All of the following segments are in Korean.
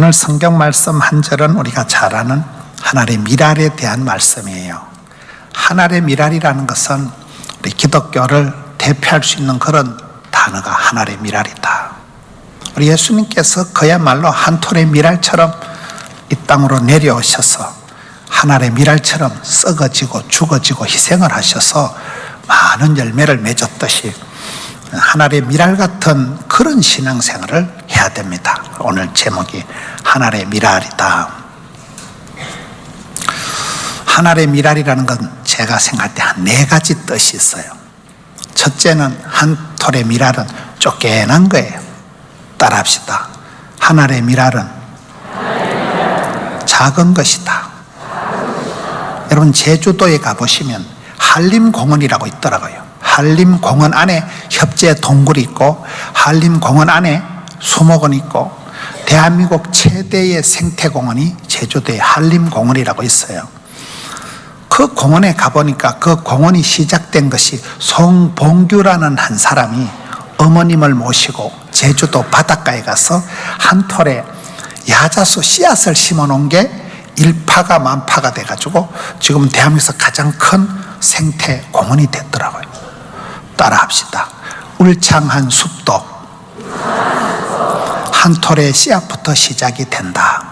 오늘 성경 말씀 한 절은 우리가 잘 아는 하늘의 미랄에 대한 말씀이에요. 하늘의 미랄이라는 것은 우리 기독교를 대표할 수 있는 그런 단어가 하늘의 미랄이다. 우리 예수님께서 그야말로 한 톨의 미랄처럼 이 땅으로 내려오셔서 하늘의 미랄처럼 썩어지고 죽어지고 희생을 하셔서 많은 열매를 맺었듯이 하늘의 미랄 같은 그런 신앙생활을 해야 됩니다. 오늘 제목이 하늘의 미랄이다. 하늘의 미랄이라는 건 제가 생각할 때 한 4가지 뜻이 있어요. 첫째는 한 톨의 미랄은 쪼개난 거예요. 따라합시다. 하늘의 미랄은 작은 것이다. 여러분 제주도에 가보시면 한림공원이라고 있더라고요. 한림공원 안에 협재 동굴이 있고 한림공원 안에 수목원이 있고 대한민국 최대의 생태공원이 제주도의 한림공원이라고 있어요. 그 공원에 가보니까 그 공원이 시작된 것이 송봉규라는 한 사람이 어머님을 모시고 제주도 바닷가에 가서 한 톨에 야자수 씨앗을 심어 놓은 게 일파가 만파가 돼가지고 지금 대한민국에서 가장 큰 생태공원이 됐더라고요. 따라합시다. 울창한 숲도 한 톨의 씨앗부터 시작이 된다.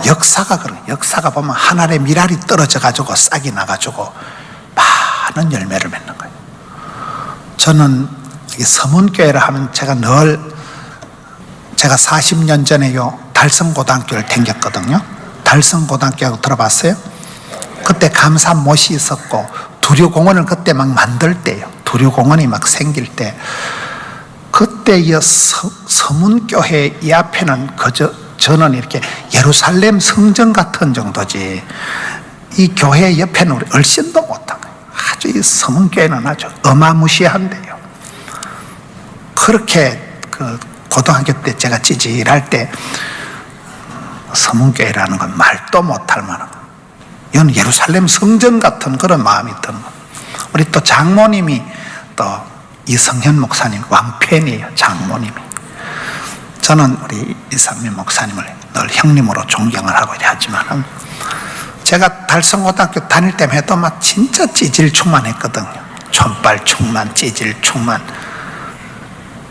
역사가 그래요. 역사가 보면 하늘의 미랄이 떨어져 가지고 싹이 나가지고 많은 열매를 맺는 거예요. 저는 서문교회를 하면 제가 40년 전에요 달성고등학교를 다녔거든요. 달성고등학교 들어봤어요? 그때 감사못이 있었고 두류공원을 그때 막 만들 때요. 두류공원이 막 생길 때 그때 이 서문교회 이 앞에는 저는 이렇게 예루살렘 성전 같은 정도지 이 교회 옆에는 우리 얼씬도 못한 거예요. 아주 이 서문교회는 아주 어마무시한데요. 그렇게 고등학교 때 제가 찌질할 때 서문교회라는 건 말도 못할 만한 이건 예루살렘 성전 같은 그런 마음이 드는 거예요. 우리 또 장모님이 또 이성현 목사님 왕팬이에요. 장모님이. 저는 우리 이상민 목사님을 늘 형님으로 존경을 하고 하지만 제가 달성고등학교 다닐 때만 해도 막 진짜 찌질충만했거든요. 촌발충만 찌질충만.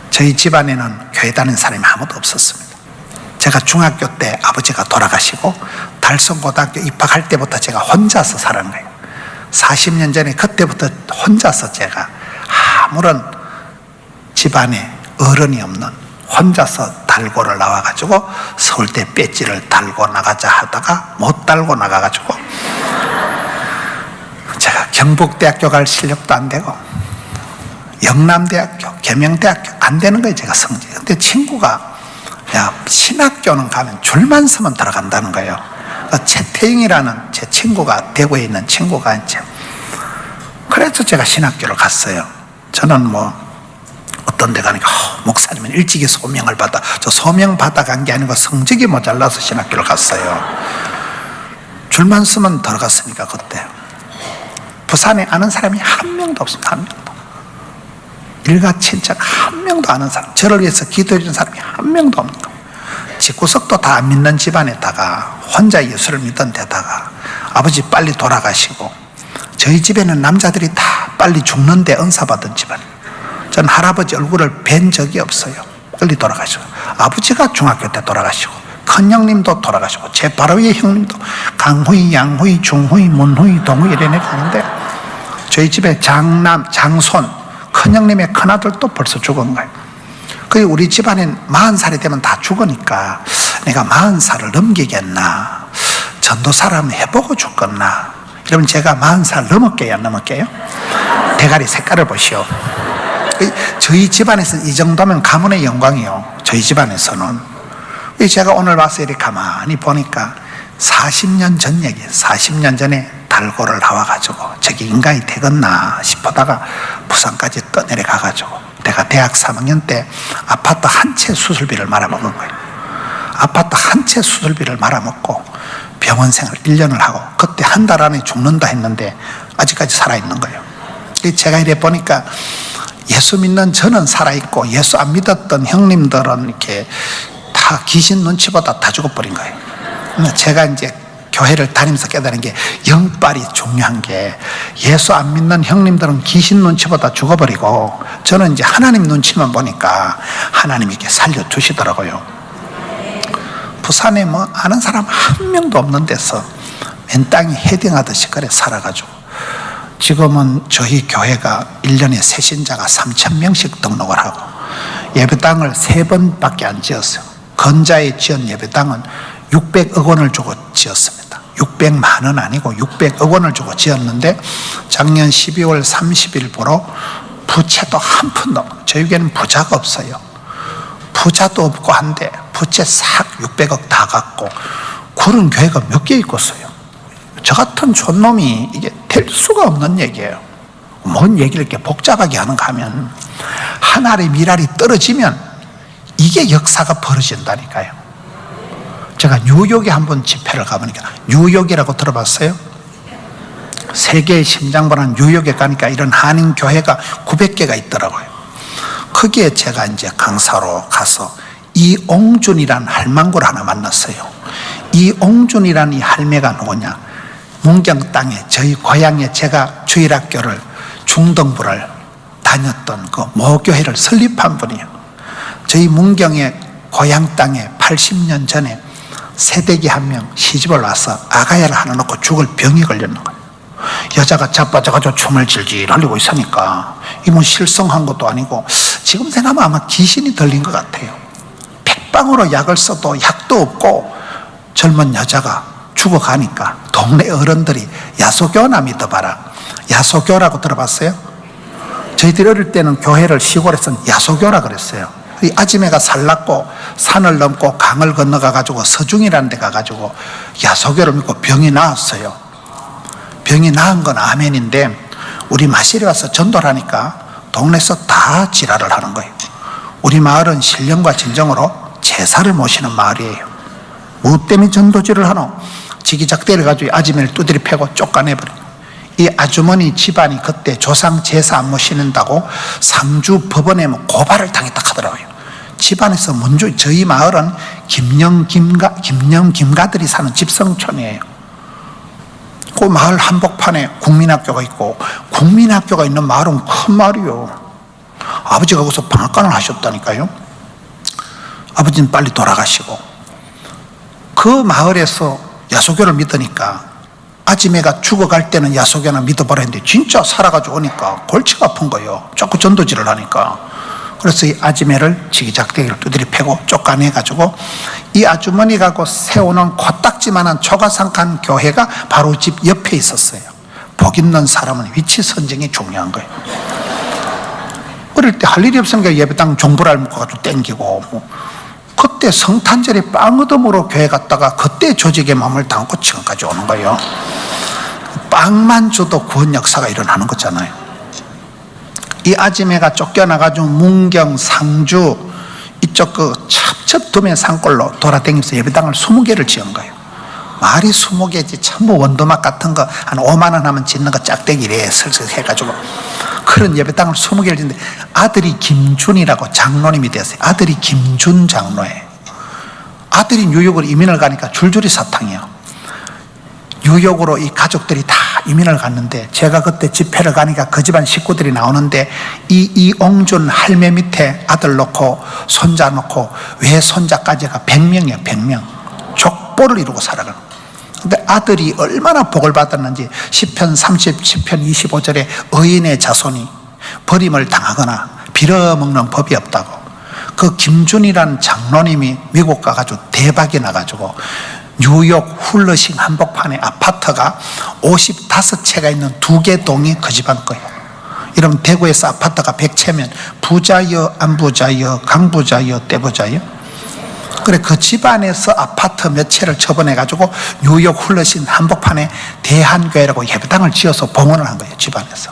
저희 집안에는 교회 다니는 사람이 아무도 없었습니다. 제가 중학교 때 아버지가 돌아가시고 달성고등학교 입학할 때부터 제가 혼자서 살은 거예요. 40년 전에 그때부터 혼자서 제가 아무런 집안에 어른이 없는 혼자서 달고를 나와가지고 서울대 배지를 달고 나가자 하다가 못 달고 나가가지고 제가 경북대학교 갈 실력도 안 되고 영남대학교, 계명대학교 안 되는 거예요. 제가 성적이. 근데 친구가 야 신학교는 가면 줄만 서면 들어간다는 거예요. 최태영이라는 제 친구가 대구에 있는 친구가 이제 그래서 제가 신학교를 갔어요. 저는 어떤 데 가니까 목사님은 일찍이 소명을 받아 저 소명 받아 간 게 아니고 성적이 모자라서 신학교를 갔어요. 줄만 서면 들어갔으니까 그때 부산에 아는 사람이 한 명도 없습니다. 한 명도. 일가 친척 한 명도 아는 사람, 저를 위해서 기도해 주는 사람이 한 명도 없는 거예요. 집구석도 다 안 믿는 집안에다가 혼자 예수를 믿던 데다가 아버지 빨리 돌아가시고 저희 집에는 남자들이 다 빨리 죽는데 은사받은 집안이에요. 저는 할아버지 얼굴을 뵌 적이 없어요. 빨리 돌아가시고 아버지가 중학교 때 돌아가시고 큰형님도 돌아가시고 제 바로 위에 형님도 강후이, 양후이, 중후이, 문후이, 동후이 이래 가는데 저희 집에 장남, 장손 큰형님의 큰아들도 벌써 죽은 거예요. 우리 집안엔 40살이 되면 다 죽으니까 내가 40살을 넘기겠나 전도사를 한번 해보고 죽겠나. 여러분 제가 40살 넘을게요 안 넘을게요? 대가리 색깔을 보시오. 저희 집안에서는 이 정도면 가문의 영광이요. 저희 집안에서는. 제가 오늘 와서 이렇게 가만히 보니까 40년 전 얘기, 40년 전에 달고를 나와가지고 저기 인간이 되겠나 싶다가 부산까지 떠내려가가지고 내가 대학 3학년 때 아파트 한 채 수술비를 말아먹은 거예요. 아파트 한 채 수술비를 말아먹고 병원 생활 1년을 하고 그때 한 달 안에 죽는다 했는데 아직까지 살아있는 거예요. 제가 이래 보니까 예수 믿는 저는 살아있고 예수 안 믿었던 형님들은 이렇게 다 귀신 눈치보다 다 죽어버린 거예요. 제가 이제 교회를 다니면서 깨달은 게 영빨이 중요한 게 예수 안 믿는 형님들은 귀신 눈치보다 죽어버리고 저는 이제 하나님 눈치만 보니까 하나님이 이렇게 살려주시더라고요. 부산에 뭐 아는 사람 한 명도 없는 데서 맨 땅에 헤딩하듯이 그래 살아가지고 지금은 저희 교회가 1년에 새신자가 3,000명씩 등록을 하고 예배당을 3번밖에 안 지었어요. 건자에 지은 예배당은 600억 원을 주고 지었습니다. 600만 원 아니고 600억 원을 주고 지었는데 작년 12월 30일부로 부채도 한 푼도, 저희에게는 부자가 없어요. 부자도 없고 한데 부채 싹 600억 다 갖고 그런 교회가 몇 개 있겠어요. 저 같은 촌놈이 이게 될 수가 없는 얘기예요. 뭔 얘기를 이렇게 복잡하게 하는가 하면 하나의 미랄이 떨어지면 이게 역사가 벌어진다니까요. 제가 뉴욕에 한번 집회를 가보니까, 뉴욕이라고 들어봤어요? 세계의 심장보라는 뉴욕에 가니까 이런 한인교회가 900개가 있더라고요. 거기에 제가 이제 강사로 가서 이옹준이라는 할망구를 하나 만났어요. 이옹준이라는 이 할매가 누구냐? 문경 땅에 저희 고향에 제가 주일학교를 중등부를 다녔던 그 모교회를 설립한 분이에요. 저희 문경의 고향 땅에 80년 전에 새댁이 한 명 시집을 와서 아가야를 하나 놓고 죽을 병이 걸렸는 거예요. 여자가 자빠져가지고 춤을 질질 흘리고 있으니까 이건 실성한 것도 아니고 지금 생각하면 아마 귀신이 들린 것 같아요. 백방으로 약을 써도 약도 없고 젊은 여자가 죽어가니까 동네 어른들이 야소교나 믿어봐라. 야소교라고 들어봤어요? 저희들이 어릴 때는 교회를 시골에서는 야소교라 그랬어요. 이 아지매가 살났고 산을 넘고 강을 건너가가지고 서중이라는 데 가가지고 야소교를 믿고 병이 나았어요. 병이 나은 건 아멘인데 우리 마실에 와서 전도를 하니까 동네에서 다 지랄을 하는 거예요. 우리 마을은 신령과 진정으로 제사를 모시는 마을이에요. 뭐 때문에 전도질을 하노? 지기작대를 가지고 아지매를 두드리 패고 쫓아내버려요. 이 아주머니 집안이 그때 조상 제사 안 모시는다고 상주 법원에 고발을 당했다 하더라고요. 집안에서 먼저, 저희 마을은 김영김가들이 사는 집성촌이에요. 그 마을 한복판에 국민학교가 있고, 국민학교가 있는 마을은 큰 마을이요. 아버지가 거기서 방앗간을 하셨다니까요. 아버지는 빨리 돌아가시고 그 마을에서 야소교를 믿으니까 아지매가 죽어갈 때는 야소교나 믿어보라 했는데 진짜 살아가지고 오니까 골치가 아픈 거예요. 자꾸 전도질을 하니까. 그래서 이 아지매를 지기작대기를 두드리 패고 쫓아내가지고 이 아주머니가 세우는 코딱지만한 초가상칸 교회가 바로 집 옆에 있었어요. 복 있는 사람은 위치 선정이 중요한 거예요. 어릴 때 할 일이 없으니까 예배당 종부랄 묶어가지고 땡기고 뭐. 그때 성탄절에 빵 얻음으로 교회 갔다가 그때 조직의 마음을 담고 지금까지 오는 거예요. 빵만 줘도 구원 역사가 일어나는 거잖아요. 이 아지매가 쫓겨나가지고 문경, 상주 이쪽 그 첩첩두매 산골로 돌아다니면서 예배당을 20개를 지은 거예요. 말이 20개지 전부 원도막 같은 거 한 5만 원 하면 짓는 거 짝대기래 슬슬 해가지고 그런 예배당을 20개를 짓는데 아들이 김준이라고 장로님이 됐어요. 아들이 김준 장로예요. 아들이 뉴욕으로 이민을 가니까 줄줄이 사탕이에요. 뉴욕으로 이 가족들이 다 이민을 갔는데 제가 그때 집회를 가니까 그 집안 식구들이 나오는데 이옹준 할매 밑에 아들 놓고 손자 놓고 외손자까지가 100명이에요. 100명. 족보를 이루고 살아가는. 근데 아들이 얼마나 복을 받았는지 시편 30, 시편 25절에 의인의 자손이 버림을 당하거나 빌어먹는 법이 없다고. 그 김준이라는 장로님이 미국 가가지고 대박이 나가지고 뉴욕 훌러싱 한복판에 아파트가 55채가 있는 2개 동이 그 집안 거예요. 이러면 대구에서 아파트가 100채면 부자여 안 부자여 강부자여 떼부자여. 그래 그 집안에서 아파트 몇 채를 처분해가지고 뉴욕 훌러싱 한복판에 대한교회라고 예배당을 지어서 봉헌을 한 거예요. 집안에서.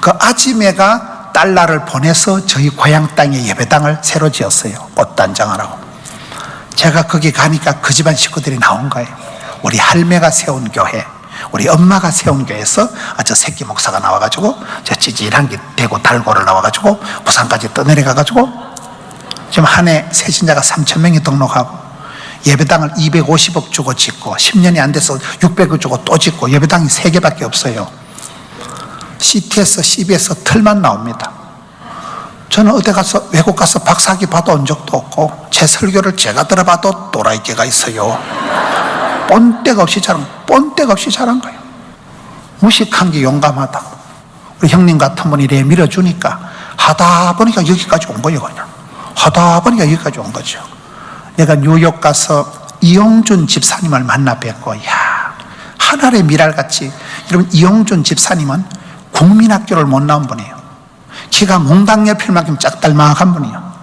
그 아지매가 달러를 보내서 저희 고향 땅에 예배당을 새로 지었어요. 꽃단장을 하고. 제가 거기 가니까 그 집안 식구들이 나온 거예요. 우리 할매가 세운 교회. 우리 엄마가 세운 교회에서 저 새끼 목사가 나와가지고 저 찌질한 게 대구 달고를 나와가지고 부산까지 떠내려가가지고 지금 한 해 새신자가 3,000명이 등록하고 예배당을 250억 주고 짓고 10년이 안 돼서 600억 주고 또 짓고 예배당이 3개밖에 없어요. CT에서 CB에서 틀만 나옵니다. 저는 어디 가서 외국 가서 박사학위 받아온 적도 없고 제 설교를 제가 들어봐도 또라이개가 있어요. 본때가 없이 잘한 거예요. 무식한 게 용감하다고. 우리 형님 같은 분이 이래 밀어주니까 하다 보니까 여기까지 온 거예요. 그냥 하다 보니까 여기까지 온 거죠. 내가 뉴욕 가서 이용준 집사님을 만나 뵙고, 야, 하늘의 미랄같이. 여러분, 이용준 집사님은 국민학교를 못 나온 분이에요. 키가 몽당 옆일 만큼 짝달막한 분이에요.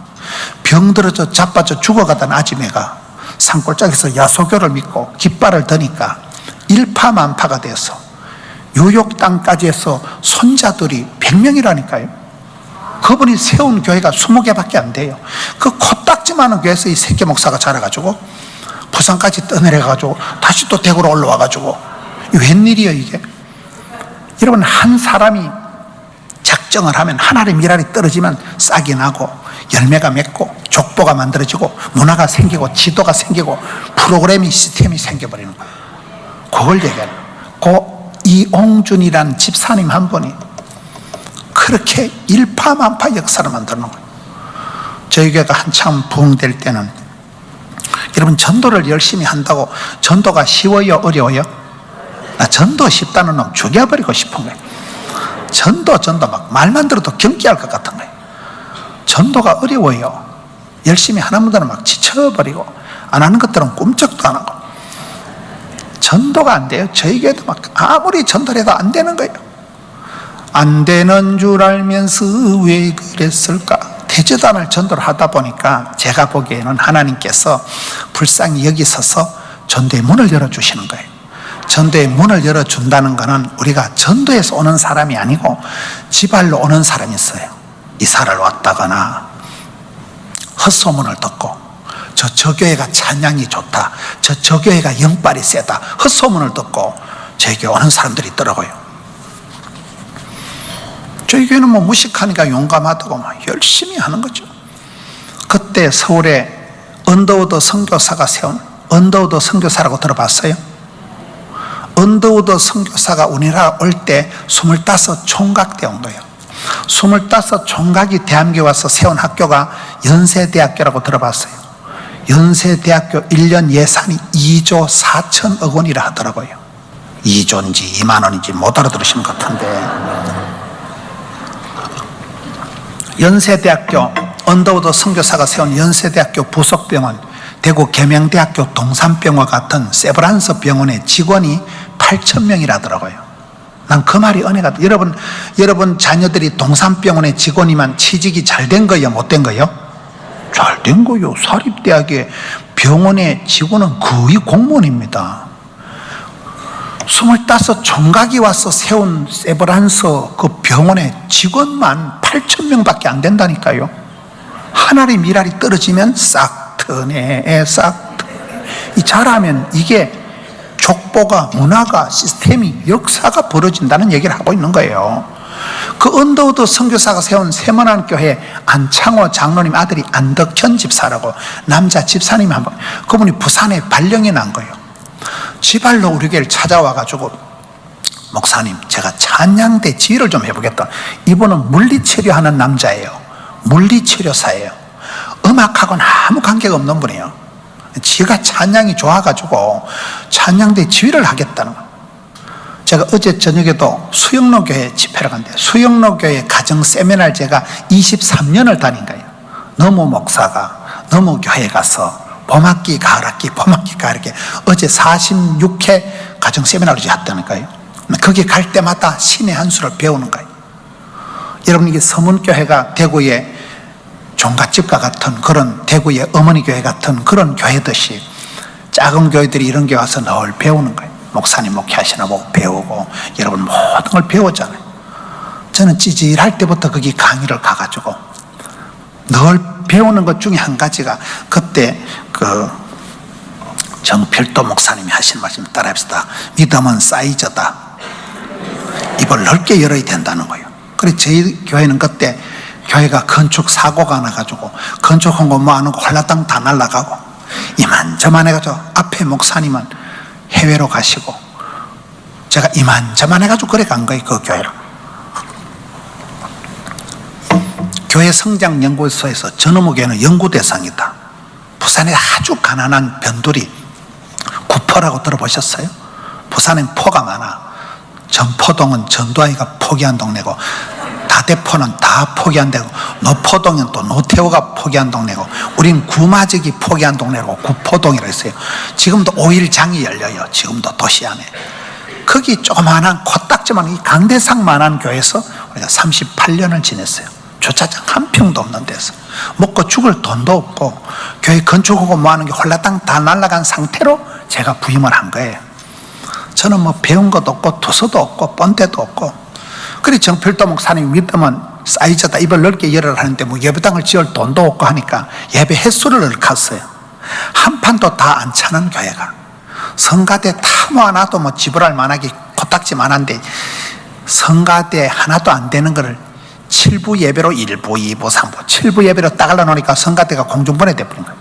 병들어져 자빠져 죽어가던 아지매가 산골짜기에서 야소교를 믿고 깃발을 드니까 일파만파가 돼서 뉴욕 땅까지 해서 손자들이 100명이라니까요. 그분이 세운 교회가 20개밖에 안 돼요. 그 코딱지만한 교회에서 이 새끼 목사가 자라가지고 부산까지 떠내려가지고 다시 또 대구로 올라와가지고 웬일이에요 이게? 여러분, 한 사람이 작정을 하면 하나의 미랄이 떨어지면 싹이 나고 열매가 맺고 족보가 만들어지고 문화가 생기고 지도가 생기고 프로그램이 시스템이 생겨버리는 거예요. 그걸 얘기하는 거예요. 이옹준이라는 집사님 한 분이 그렇게 일파만파 역사를 만드는 거예요. 저희 교회가 한참 부흥될 때는, 여러분, 전도를 열심히 한다고 전도가 쉬워요, 어려워요? 나 전도 쉽다는 놈 죽여버리고 싶은 거예요. 전도 막 말만 들어도 경기할 것 같은 거예요. 전도가 어려워요. 열심히 하는 분들은 막 지쳐버리고 안 하는 것들은 꿈쩍도 안 하고. 전도가 안 돼요. 저희 교회도 막 아무리 전도를 해도 안 되는 거예요. 안 되는 줄 알면서 왜 그랬을까? 대저단을 전도를 하다 보니까 제가 보기에는 하나님께서 불쌍히 여기 서서 전도의 문을 열어주시는 거예요. 전도의 문을 열어준다는 것은 우리가 전도에서 오는 사람이 아니고 지발로 오는 사람이 있어요. 이사를 왔다거나 헛소문을 듣고 저 교회가 찬양이 좋다, 저 교회가 영빨이 세다, 헛소문을 듣고 저희 교회 오는 사람들이 있더라고요. 저희 교회는 뭐 무식하니까 용감하다고 막 열심히 하는 거죠. 그때 서울에 언더우드 선교사가 세운, 언더우드 선교사라고 들어봤어요? 언더우드 선교사가 우리나라 올 때 25 총각대 온 거예요. 25 총각이 대한민국에 와서 세운 학교가 연세대학교라고 들어봤어요. 연세대학교 1년 예산이 2조 4천억 원이라 하더라고요. 2조인지 2만 원인지 못 알아들으신 것 같은데, 연세대학교, 언더우드 선교사가 세운 연세대학교 부속병원, 대구 계명대학교 동산병원 같은 세브란스 병원의 직원이 8,000명이라더라고요. 난 그 말이 은혜가, 여러분 자녀들이 동산병원의 직원이면 취직이 잘 된 거예요, 못 된 거예요? 잘 된 거요. 사립대학의 병원의 직원은 거의 공무원입니다. 25 총각이 와서 세운 세브란스 그 병원의 직원만 8,000명밖에 안 된다니까요. 하늘의 미랄이 떨어지면 싹 트네, 싹 트네. 이 잘하면 이게 족보가, 문화가, 시스템이, 역사가 벌어진다는 얘기를 하고 있는 거예요. 그 언더우드 선교사가 세운 세문안 교회 안창호 장로님 아들이 안덕현 집사라고 남자 집사님이 한 분, 그분이 부산에 발령이 난 거예요. 지발로 우리 교회를 찾아와가지고, 목사님, 제가 찬양대 지휘를 좀 해보겠다. 이분은 물리치료하는 남자예요. 물리치료사예요. 음악하고는 아무 관계가 없는 분이에요. 지가 찬양이 좋아가지고 찬양대 지휘를 하겠다는 거예요. 제가 어제 저녁에도 수영로 교회 집회를 갔는데, 수영로 교회 가정 세미나를 제가 23년을 다닌 거예요. 너무 목사가, 너무 교회 가서 봄학기, 가을학기, 봄학기, 가을학기, 어제 46회 가정 세미나를 했다니까요. 거기 갈 때마다 신의 한 수를 배우는 거예요. 여러분, 이게 서문교회가 대구의 종갓집과 같은 그런, 대구의 어머니 교회 같은 그런 교회듯이 작은 교회들이 이런 게 와서 늘 배우는 거예요. 목사님 목회하시나 보고 배우고, 여러분 모든 걸 배우잖아요. 저는 찌질할 때부터 거기 강의를 가가지고 늘 배우는 것 중에 한 가지가, 그때 정필도 목사님이 하신 말씀 따라합시다. 믿음은 사이즈다. 입을 넓게 열어야 된다는 거예요. 그래서 저희 교회는 그때 교회가 건축 사고가 나가지고 건축한 거 뭐 하는 거 홀라당 다 날아가고 이만저만 해가지고 앞에 목사님은 해외로 가시고 제가 이만저만 해가지고 그래 간 거예요. 그 교회로. 교회 성장 연구소에서 전어무 교회는 연구 대상이다. 부산에 아주 가난한 변두리 구포라고 들어보셨어요? 부산엔 포가 많아. 전포동은 전두환이가 포기한 동네고 다대포는 다 포기한 데고 노포동은 또 노태우가 포기한 동네고 우린 구마적이 포기한 동네고 구포동이라고 했어요. 지금도 5일장이 열려요. 지금도 도시 안에. 거기 조그마한 코딱지만 이 강대상만한 교회에서 우리가 38년을 지냈어요. 주차장 한 평도 없는 데서 먹고 죽을 돈도 없고 교회 건축하고 뭐하는 게 홀라당 다 날아간 상태로 제가 부임을 한 거예요. 저는 뭐 배운 것도 없고 투서도 없고 본때도 없고 그래 정필도 목사님 믿으면 사이즈다 입을 넓게 열어라 하는데 뭐 예배당을 지을 돈도 없고 하니까 예배 횟수를 늘었어요. 한 판도 다 안 차는 교회가 성가대 다 모아놔도 뭐 지불할 만하게 코딱지만한데 성가대 하나도 안 되는 거를 7부 예배로 1부, 2부, 3부 7부 예배로 따갈라 놓으니까 성가대가 공중분해 돼버린 거예요.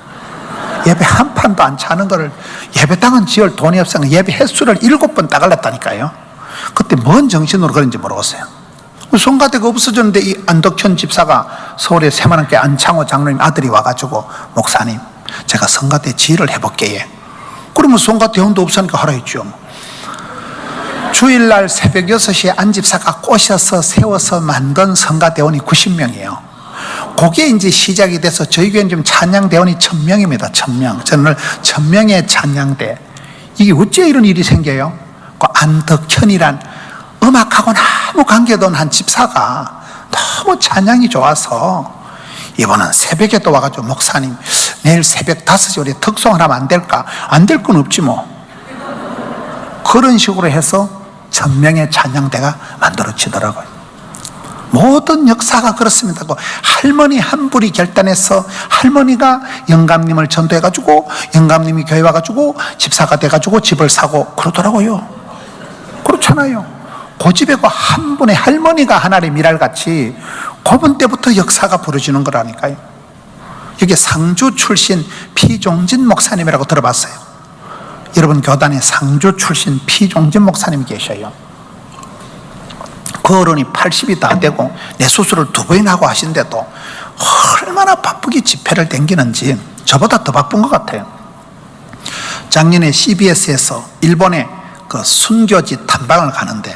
예배 한 판도 안 차는 거를 예배당은 지을 돈이 없으니까 예배 횟수를 7번 따갈랐다니까요. 그때 뭔 정신으로 그런지 모르겠어요. 성가대가 없어졌는데 이 안덕현 집사가 서울의 새만한교회 안창호 장로님 아들이 와가지고 목사님 제가 성가대 지휘를 해볼게요. 그러면 성가대원도 없으니까 하라 했죠. 주일날 새벽 6시에 안 집사가 꼬셔서 세워서 만든 성가대원이 90명이에요. 그게 이제 시작이 돼서 저희 교회는 지금 찬양대원이 1000명입니다. 1000명. 저는 1000명의 찬양대. 이게 어째 이런 일이 생겨요? 그 안덕현이란 음악하고는 아무 관계도 없는 한 집사가 너무 찬양이 좋아서 이번은 새벽에 또 와가지고 목사님 내일 새벽 5시 우리 특송을 하면 안 될까? 안 될 건 없지 뭐. 그런 식으로 해서 1000명의 찬양대가 만들어지더라고요. 모든 역사가 그렇습니다. 할머니 한 분이 결단해서 할머니가 영감님을 전도해가지고 영감님이 교회 와가지고 집사가 돼가지고 집을 사고 그러더라고요. 그렇잖아요. 그 집에 한 분의 할머니가 하나의 미랄같이 그분 때부터 역사가 벌어지는 거라니까요. 여기 상주 출신 피종진 목사님이라고 들어봤어요? 여러분 교단에 상주 출신 피종진 목사님이 계셔요. 그 어른이 80이 다 되고 내 수술을 2번이나 하고 하신데도 얼마나 바쁘게 집회를 댕기는지 저보다 더 바쁜 것 같아요. 작년에 CBS에서 일본의 그 순교지 탐방을 가는데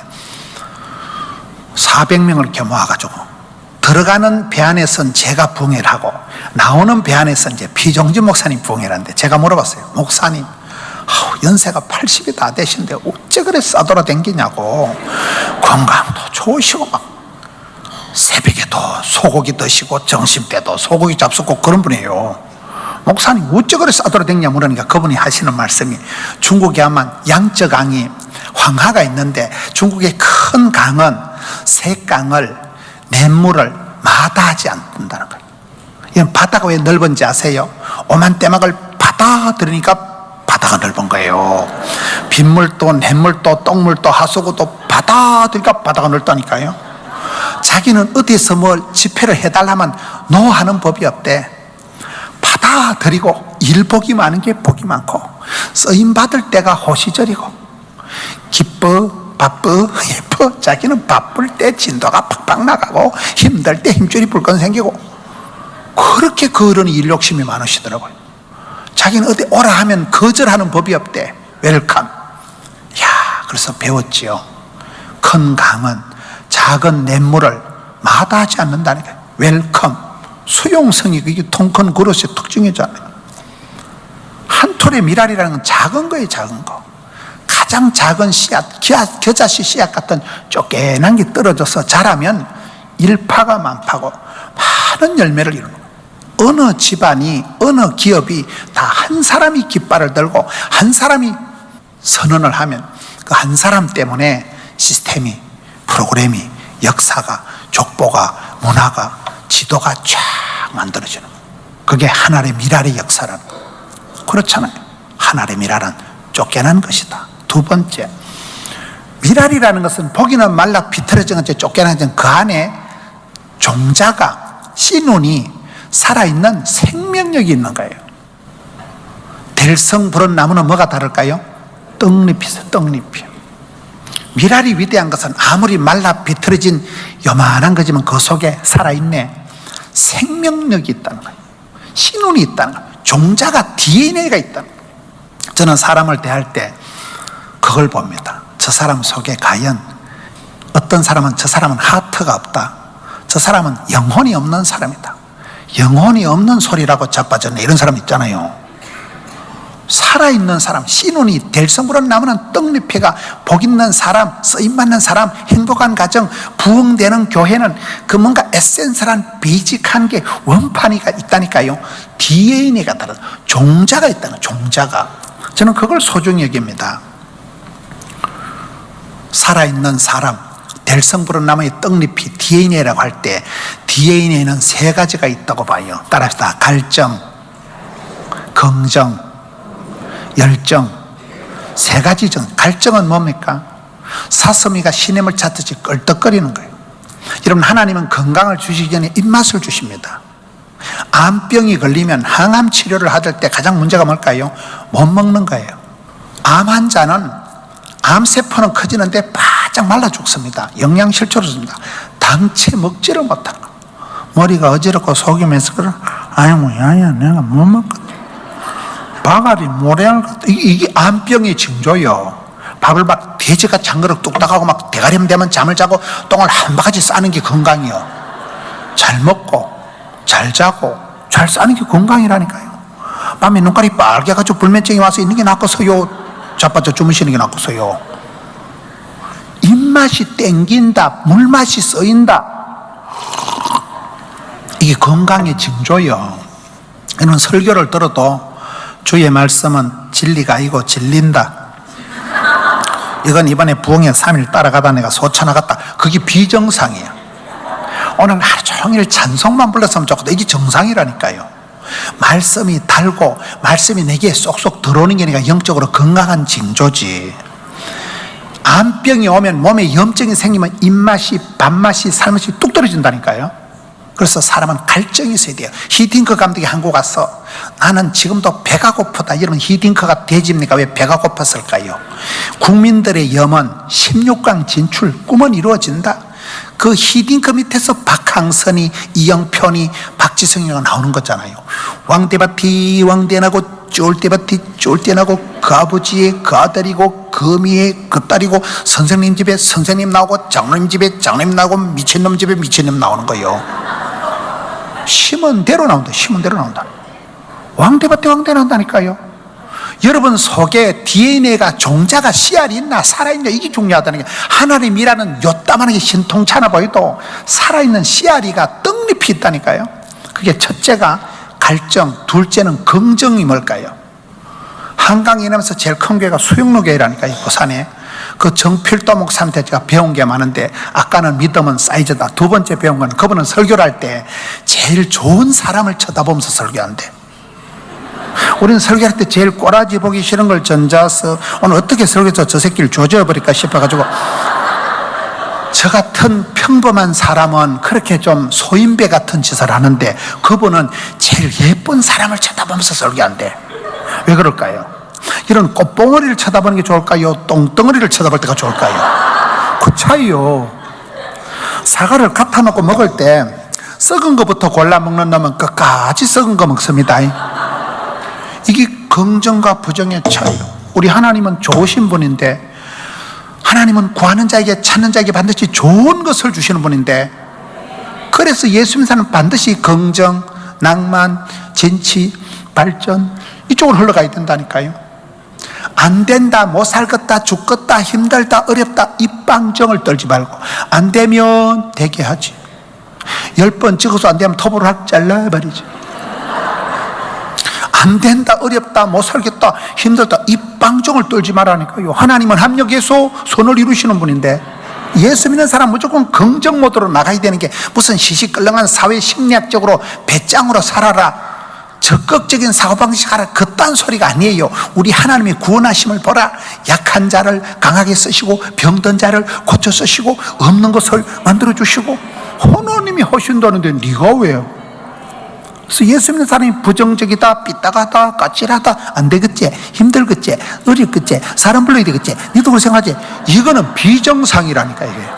400명을 이렇게 모아가지고 들어가는 배 안에서는 제가 부흥회를 하고 나오는 배 안에서는 이제 피종진 목사님 부흥회를 하는데 제가 물어봤어요. 목사님 연세가 80이 다 되신데 어째 그래 싸돌아다니냐고. 건강도 좋으시고 막 새벽에도 소고기 드시고 점심때도 소고기 잡수고 그런 분이에요. 목사님 어째 그래 싸돌아다니냐 물으니까 그분이 하시는 말씀이 중국에 하면 양쯔강이 황하가 있는데 중국의 큰 강은 새 강을 냇물을 마다하지 않는다는 거예요. 이건 바다가 왜 넓은지 아세요? 오만 떼막을 받아들이니까 바다가 넓은 거예요. 빗물도 냇물도 똥물도 하수구도 받아들이니까 바다가 넓다니까요. 자기는 어디서 뭘 집회를 해달라면 노하는 법이 없대. 받아들이고 일복이 많은 게 복이 많고 쓰임받을 때가 호시절이고 기뻐 바빠 예뻐. 자기는 바쁠 때 진도가 팍팍 나가고 힘들 때 힘줄이 불끈 생기고 그렇게 그 어른이 일욕심이 많으시더라고요. 자기는 어디 오라 하면 거절하는 법이 없대. 웰컴. 야, 그래서 배웠지요. 큰 강은 작은 냇물을 마다하지 않는다니까. 웰컴. 수용성이 그게 통큰 그릇의 특징이잖아요. 한 톨의 미랄이라는 건 작은 거예요. 작은 거. 가장 작은 씨앗, 겨자씨 씨앗 같은 쪼개난 게 떨어져서 자라면 일파가 만파고 많은 열매를 이루는 거예요. 어느 집안이 어느 기업이 다 한 사람이 깃발을 들고 한 사람이 선언을 하면 그 한 사람 때문에 시스템이 프로그램이 역사가 족보가 문화가 지도가 쫙 만들어지는 거예요. 그게 하나의 미랄의 역사라는 거예요. 그렇잖아요. 하나님의 미랄은 쫓겨난 것이다. 두 번째, 미랄이라는 것은 보기는 말라 비틀어진 것, 쫓겨난 것, 그 안에 종자가, 씨눈이 살아있는 생명력이 있는 거예요. 될성 부른 나무는 뭐가 다를까요? 떡잎이 있어요. 떡잎이. 미랄이 위대한 것은 아무리 말라 비틀어진 요만한 거지만 그 속에 살아있네, 생명력이 있다는 거예요. 씨눈이 있다는 거예요. 종자가, DNA가 있다는 거예요. 저는 사람을 대할 때 그걸 봅니다. 저 사람 속에 과연, 어떤 사람은 저 사람은 하트가 없다, 저 사람은 영혼이 없는 사람이다, 영혼이 없는 소리라고 자빠졌네, 이런 사람 있잖아요. 살아있는 사람, 씨눈이 될성부른 나무는 떡잎이가 복 있는 사람, 쓰임받는 사람, 행복한 가정, 부흥되는 교회는 그 뭔가 에센스란 베이직한 게, 원판이 있다니까요. DNA가 다르다. 종자가 있다는, 종자가. 저는 그걸 소중히 여깁니다. 살아있는 사람, 될성부른 나무의 떡잎이 DNA라고 할 때 DNA는 세 가지가 있다고 봐요. 따라합시다. 갈정, 긍정, 열정. 세 가지 정. 갈정은 뭡니까? 사슴이가 시냇물 찾듯이 껄떡거리는 거예요. 여러분, 하나님은 건강을 주시기 전에 입맛을 주십니다. 암병이 걸리면 항암 치료를 받을 때 가장 문제가 뭘까요? 못 먹는 거예요. 암 환자는 암세포는 커지는데 바짝 말라 죽습니다. 영양실조로 줍니다. 당체 먹지를 못하는 거예요. 머리가 어지럽고 속이 메스꺼라. 아이고 야야 내가 못 먹거든. 바가리 모래알 같다. 이게 암병의 징조요. 밥을 막 돼지같이 한 그릇 뚝딱하고 막 대가리만 되면 잠을 자고 똥을 한 바가지 싸는 게 건강이요. 잘 먹고 잘 자고 잘 싸는 게 건강이라니까요. 밤에 눈깔이 빨개가지고 불면증이 와서 있는 게 낫고서요, 자빠져 주무시는 게 낫고서요. 입맛이 땡긴다, 물맛이 써인다, 이게 건강의 징조요. 이런 설교를 들어도 주의 말씀은 진리가 아니고 질린다, 이건 이번에 부흥회 3일 따라가다 내가 소천하갔다, 그게 비정상이에요. 오늘 하루 종일 찬송만 불렀으면 좋겠다, 이게 정상이라니까요. 말씀이 달고 말씀이 내게 쏙쏙 들어오는 게 아니라 영적으로 건강한 징조지. 암병이 오면 몸에 염증이 생기면 입맛이, 밥맛이, 살맛이 뚝 떨어진다니까요. 그래서 사람은 갈증이 있어야 돼요. 히딩크 감독이 한국 와서 나는 지금도 배가 고프다. 여러분, 히딩크가 돼지입니까? 왜 배가 고팠을까요? 국민들의 염원 16강 진출, 꿈은 이루어진다. 그 히딩크 밑에서 박항선이, 이영편이, 박지성이가 나오는 거잖아요. 왕대밭이 왕대나고 쫄대밭이 쫄대나고 그 아버지의 그 아들이고 그 미의 그 딸이고 선생님 집에 선생님 나오고 장로님 집에 장로님 나오고 미친놈 집에 미친놈 나오는 거예요. 심은 대로 나온다. 심은 대로 나온다. 왕대밭에 왕대 나온다니까요. 여러분 속에 DNA가, 종자가, 씨알이 있나 살아있냐, 이게 중요하다는 게, 하나님이라는 요따만하게 신통찮아 보여도 살아있는 씨알이가 떡잎이 있다니까요. 그게 첫째가 갈정, 둘째는 긍정이 뭘까요? 한강에 나면서 제일 큰 교회가 수영로교회라니까요. 부산에 그 정필도 목사한테 제가 배운 게 많은데, 아까는 믿음은 사이즈다, 두 번째 배운 건 그분은 설교를 할 때 제일 좋은 사람을 쳐다보면서 설교한대. 우리는 설교할 때 제일 꼬라지 보기 싫은 걸 전자서 오늘 어떻게 설교해서 저 새끼를 조져버릴까 싶어가지고, 저 같은 평범한 사람은 그렇게 좀 소인배 같은 짓을 하는데 그분은 제일 예쁜 사람을 쳐다보면서 설교한대. 왜 그럴까요? 이런 꽃봉오리를 쳐다보는 게 좋을까요? 똥덩어리를 쳐다볼 때가 좋을까요? 그 차이요. 사과를 갖다 놓고 먹을 때 썩은 것부터 골라 먹는 놈은 끝까지 썩은 거 먹습니다. 이게 긍정과 부정의 차이요. 우리 하나님은 좋으신 분인데, 하나님은 구하는 자에게 찾는 자에게 반드시 좋은 것을 주시는 분인데, 그래서 예수 믿는 사람은 반드시 긍정, 낭만, 진치, 발전 이쪽으로 흘러가야 된다니까요. 안 된다, 못 살겠다, 죽겠다, 힘들다, 어렵다, 입방정을 떨지 말고, 안 되면 되게 하지. 10번 찍어서 안 되면 톱으로 확 잘라버리지. 안 된다, 어렵다, 못 살겠다, 힘들다, 입방정을 떨지 말라니까요. 하나님은 합력해서 손을 이루시는 분인데, 예수 믿는 사람 무조건 긍정 모드로 나가야 되는 게, 무슨 시시껄렁한 사회 심리학적으로 배짱으로 살아라, 적극적인 사고방식 하라 그딴 소리가 아니에요. 우리 하나님의 구원하심을 보라. 약한 자를 강하게 쓰시고 병든 자를 고쳐 쓰시고 없는 것을 만들어 주시고 하나님이 하신다는데 네가 왜요? 그래서 예수 믿는 사람이 부정적이다, 삐딱하다, 까칠하다, 안 되겠지, 힘들겠지, 어렵겠지, 사람 불러야 되겠지, 니도 그렇게 생각하지. 이거는 비정상이라니까. 이게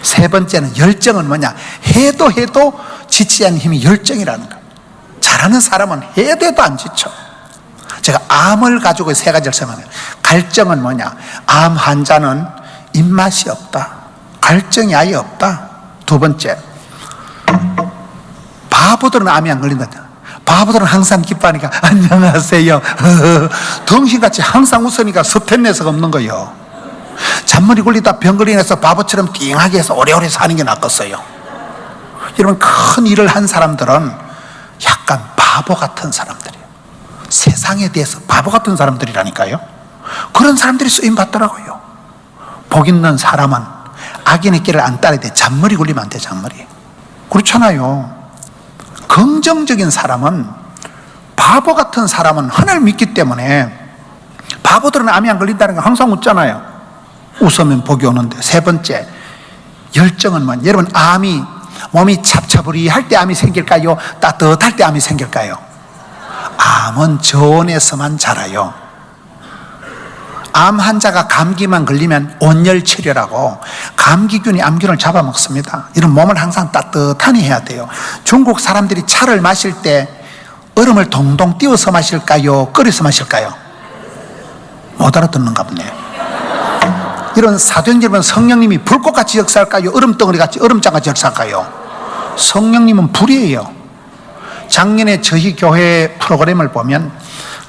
세 번째는 열정은 뭐냐? 해도 지치지 않는 힘이 열정이라는 거예요. 잘하는 사람은 해도 안 지쳐. 제가 암을 가지고 세 가지를 설명해요. 갈증은 뭐냐? 암 환자는 입맛이 없다. 갈증이 아예 없다. 두 번째, 바보들은 암이 안 걸린다. 바보들은 항상 기뻐하니까 안녕하세요 덩신같이 항상 웃으니까 스트레스가 없는 거예요. 잔머리 굴리다 병걸이 나서 바보처럼 띵하게 해서 오래오래 사는 게 낫겠어요. 여러분, 큰 일을 한 사람들은 약간 바보 같은 사람들이에요. 세상에 대해서 바보 같은 사람들이라니까요. 그런 사람들이 쓰임 받더라고요. 복 있는 사람은 악인의 길을 안 따라야 돼. 잔머리 굴리면 안 돼. 잔머리. 그렇잖아요. 긍정적인 사람은, 바보 같은 사람은 하나님을 믿기 때문에, 바보들은 암이 안 걸린다는 거 항상 웃잖아요. 웃으면 복이 오는데. 세 번째, 열정은 뭐냐? 여러분, 몸이 찹찹으리할 때 암이 생길까요? 따뜻할 때 암이 생길까요? 암은 저온에서만 자라요. 암 환자가 감기만 걸리면 온열치료라고 감기균이 암균을 잡아먹습니다. 이런 몸을 항상 따뜻하니 해야 돼요. 중국 사람들이 차를 마실 때 얼음을 동동 띄워서 마실까요? 끓여서 마실까요? 못 알아듣는가 보네. 이런 사도행전은 성령님이 불꽃같이 역사할까요? 얼음덩어리같이, 얼음장같이 역사할까요? 성령님은 불이에요. 작년에 저희 교회 프로그램을 보면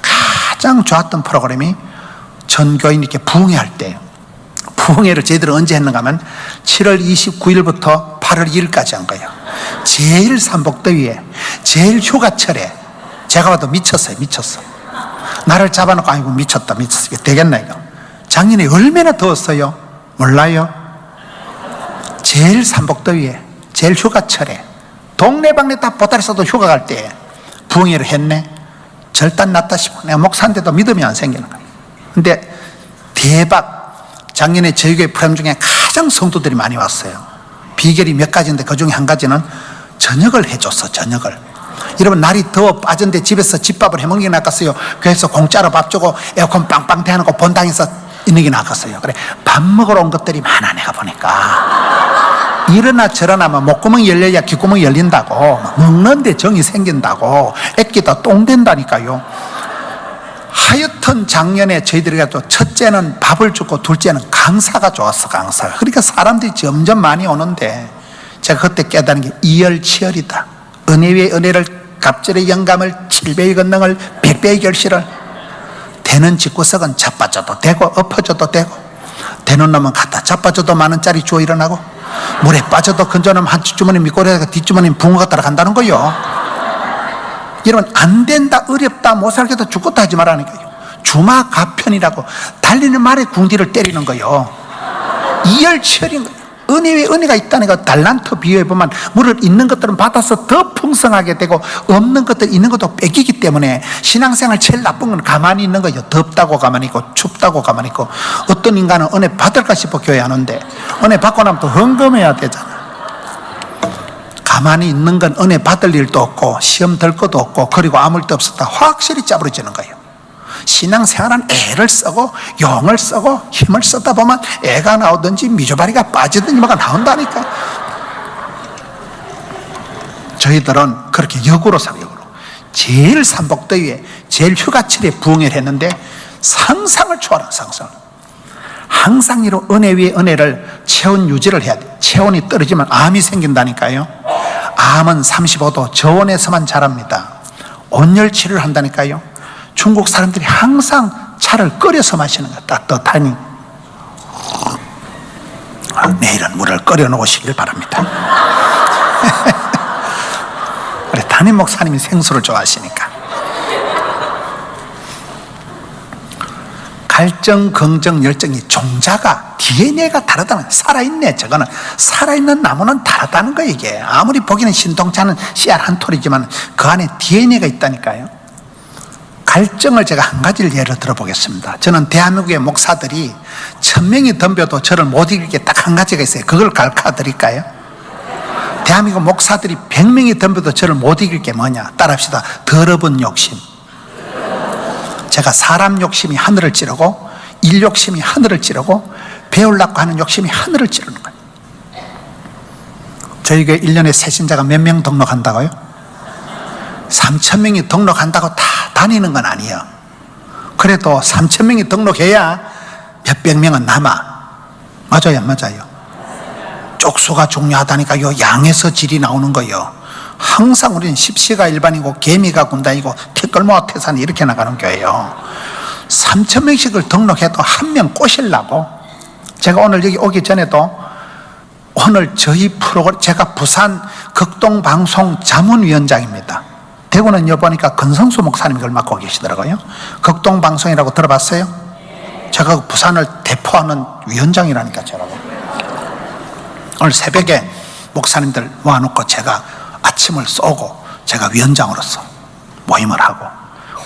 가장 좋았던 프로그램이 전교인 이렇게 부흥회 할 때, 부흥회를 저희들은 언제 했는가 하면 7월 29일부터 8월 2일까지 한 거예요. 제일 삼복더위에, 제일 휴가철에. 제가 봐도 미쳤어요. 나를 잡아놓고 아이고 미쳤다. 이거 되겠나 이거. 작년에 얼마나 더웠어요? 몰라요? 제일 삼복더위에, 제일 휴가철에, 동네방네 다 보따리 써도 휴가 갈 때 부흥회를 했네. 절단 났다 싶어. 내가 목사인데도 믿음이 안 생기는 거예요. 근데 대박, 작년에 저희 교회 프로그램 중에 가장 성도들이 많이 왔어요. 비결이 몇 가지인데 그 중에 한 가지는 저녁을 해줬어. 저녁을. 여러분, 날이 더워 빠졌는데 집에서 집밥을 해먹는 게 낫겠어요? 교회에서 공짜로 밥 주고 에어컨 빵빵 대놓고 본당에서 있는 게 낫겠어요? 그래, 밥 먹으러 온 것들이 많아. 내가 보니까 이러나 저러나 목구멍이 열려야 귓구멍이 열린다고, 먹는데 정이 생긴다고, 애끼다 똥 된다니까요. 하여튼 작년에 저희들이 또 첫째는 밥을 주고 둘째는 강사가 좋았어. 강사가. 그러니까 사람들이 점점 많이 오는데, 제가 그때 깨달은 게 이열치열이다. 은혜 위에 은혜를, 갑절의 영감을, 7배의 권능을, 100배의 결실을. 되는 집구석은 자빠져도 되고 엎어져도 되고, 되는 놈은 갖다 자빠져도 만원짜리 주워 일어나고, 물에 빠져도 건져놓으면 한 주머니 미꼬리다가 뒷주머니 붕어가 따라간다는 거요. 여러분, 안 된다, 어렵다, 못 살겠다, 죽겠다 하지 말라니까요. 주마가편이라고 달리는 말에 궁디를 때리는 거요. 이열치열인 거예요. 은혜 위에 은혜가 있다는 거. 달란트 비유해보면 물을 있는 것들은 받아서 더 풍성하게 되고, 없는 것들 있는 것도 뺏기기 때문에 신앙생활 제일 나쁜 건 가만히 있는 거예요. 덥다고 가만히 있고 춥다고 가만히 있고. 어떤 인간은 은혜 받을까 싶어 교회 안 오는데 은혜 받고 나면 또 헌금해야 되잖아. 가만히 있는 건 은혜 받을 일도 없고 시험 들 것도 없고, 그리고 아무 일도 없었다 확실히 짜부러지는 거예요. 신앙생활은 애를 쓰고 용을 쓰고 힘을 쓰다 보면 애가 나오든지 미조바리가 빠지든지 뭐가 나온다니까. 저희들은 그렇게 역으로 살아요. 역으로. 제일 삼복더위에, 제일 휴가철에 부흥회를 했는데 상상을 초월한 상상. 항상 이로 은혜 위에 은혜를, 체온 유지를 해야 돼. 체온이 떨어지면 암이 생긴다니까요. 암은 35도 저온에서만 자랍니다. 온열치료를 한다니까요. 중국 사람들이 항상 차를 끓여서 마시는 거야. 따뜻하니. 내일은 물을 끓여 놓으시길 바랍니다. 우리 담임 목사님이 생수를 좋아하시니까. 갈증, 긍정, 열정이 종자가 DNA가 다르다는 거예요. 살아있네. 저거는 살아있는 나무는 다르다는 거예요. 이게 아무리 보기는 신통치 않은 씨알 한 톨이지만 그 안에 DNA가 있다니까요. 갈증을 제가 한 가지를 예로 들어보겠습니다. 저는 대한민국의 목사들이 1000명이 덤벼도 저를 못 이길 게 딱 한 가지가 있어요. 그걸 가르쳐 드릴까요? 대한민국 목사들이 100명이 덤벼도 저를 못 이길 게 뭐냐? 따라합시다. 더러운 욕심. 제가 사람 욕심이 하늘을 찌르고 일 욕심이 하늘을 찌르고 배우려고 하는 욕심이 하늘을 찌르는 거예요. 저희 교회 1년에 새신자가 몇 명 등록한다고요? 3000명이 등록한다고 다 다니는 건 아니에요. 그래도 3000명이 등록해야 몇백 명은 남아. 맞아요, 안 맞아요? 쪽수가 중요하다니까. 요 양에서 질이 나오는 거예요. 항상 우리는 십시가 일반이고 개미가 군단이고 티끌모아 태산이 이렇게 나가는 교회예요. 3000명씩을 등록해도 한 명 꼬시려고. 제가 오늘 여기 오기 전에도 오늘 저희 프로그램, 제가 부산 극동방송 자문위원장입니다. 대구는 여보니까 건성수 목사님이 그걸 맡고 계시더라고요. 극동방송이라고 들어봤어요? 제가 부산을 대표하는 위원장이라니까. 제가 오늘 새벽에 목사님들 모아놓고 제가 아침을 쏘고 제가 위원장으로서 모임을 하고,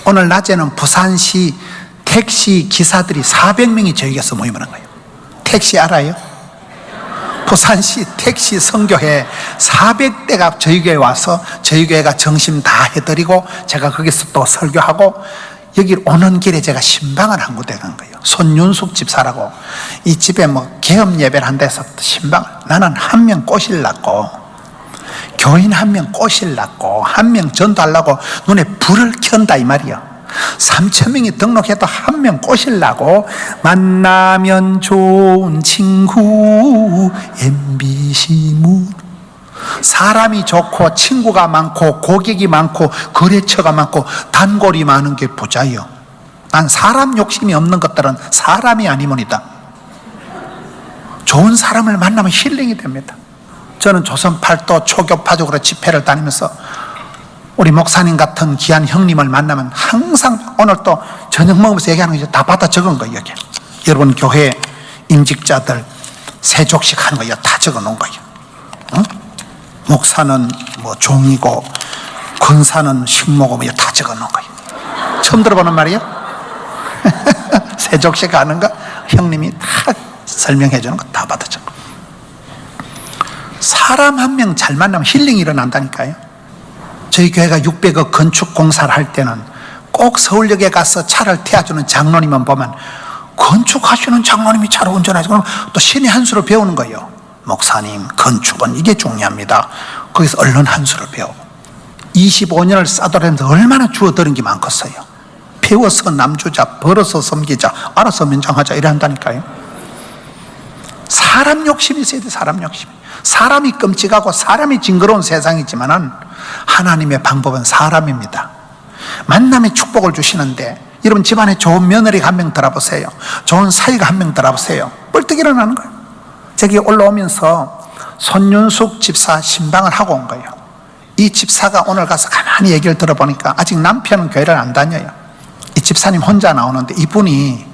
오늘 낮에는 부산시 택시 기사들이 400명이 저희 교회에서 모임을 한 거예요. 택시 알아요? 부산시 택시 선교회 400대가 저희 교회에 와서 저희 교회가 점심 다 해드리고 제가 거기서 또 설교하고, 여기 오는 길에 제가 신방을 한 곳에 간 거예요. 손윤숙 집사라고. 이 집에 뭐 개업 예배를 한다 해서 신방을, 나는 한 명 꼬실라고, 교인 한 명 꼬실라고, 한 명 전도하려고 눈에 불을 켠다 이 말이요. 3000명이 등록해도 한 명 꼬실라고. 만나면 좋은 친구 MBC 문. 사람이 좋고 친구가 많고 고객이 많고 거래처가 많고 단골이 많은 게 부자예요. 난 사람 욕심이 없는 것들은 사람이 아니문이다. 좋은 사람을 만나면 힐링이 됩니다. 저는 조선 팔도 초교파적으로 집회를 다니면서 우리 목사님 같은 귀한 형님을 만나면 항상, 오늘 또 저녁 먹으면서 얘기하는 거 다 받아 적은 거예요. 여기 여러분 교회 임직자들 세족식 하는 거 다 적어 놓은 거예요. 어? 목사는 뭐 종이고 권사는 식모고 뭐 다 적어 놓은 거예요. 처음 들어보는 말이에요. 세족식 하는 거 형님이 다 설명해 주는 거 다 받아 적어. 사람 한 명 잘 만나면 힐링이 일어난다니까요. 저희 교회가 600억 건축 공사를 할 때는 꼭 서울역에 가서 차를 태워주는 장로님만 보면 건축하시는 장로님이 차를 운전하시고, 그럼 또 신의 한 수를 배우는 거예요. 목사님, 건축은 이게 중요합니다. 거기서 얼른 한 수를 배우고 25년을 쌓아들면서 얼마나 주워들은 게 많겠어요. 배워서 남주자, 벌어서 섬기자, 알아서 면장하자 이래 한다니까요. 사람 욕심이 있어야 돼. 사람 욕심. 사람이 끔찍하고 사람이 징그러운 세상이지만은 하나님의 방법은 사람입니다. 만남의 축복을 주시는데, 여러분 집안에 좋은 며느리가 한 명 들어보세요. 좋은 사위가 한 명 들어보세요. 뻘떡 일어나는 거예요. 저기 올라오면서 손윤숙 집사 신방을 하고 온 거예요. 이 집사가 오늘 가서 가만히 얘기를 들어보니까 아직 남편은 교회를 안 다녀요. 이 집사님 혼자 나오는데 이분이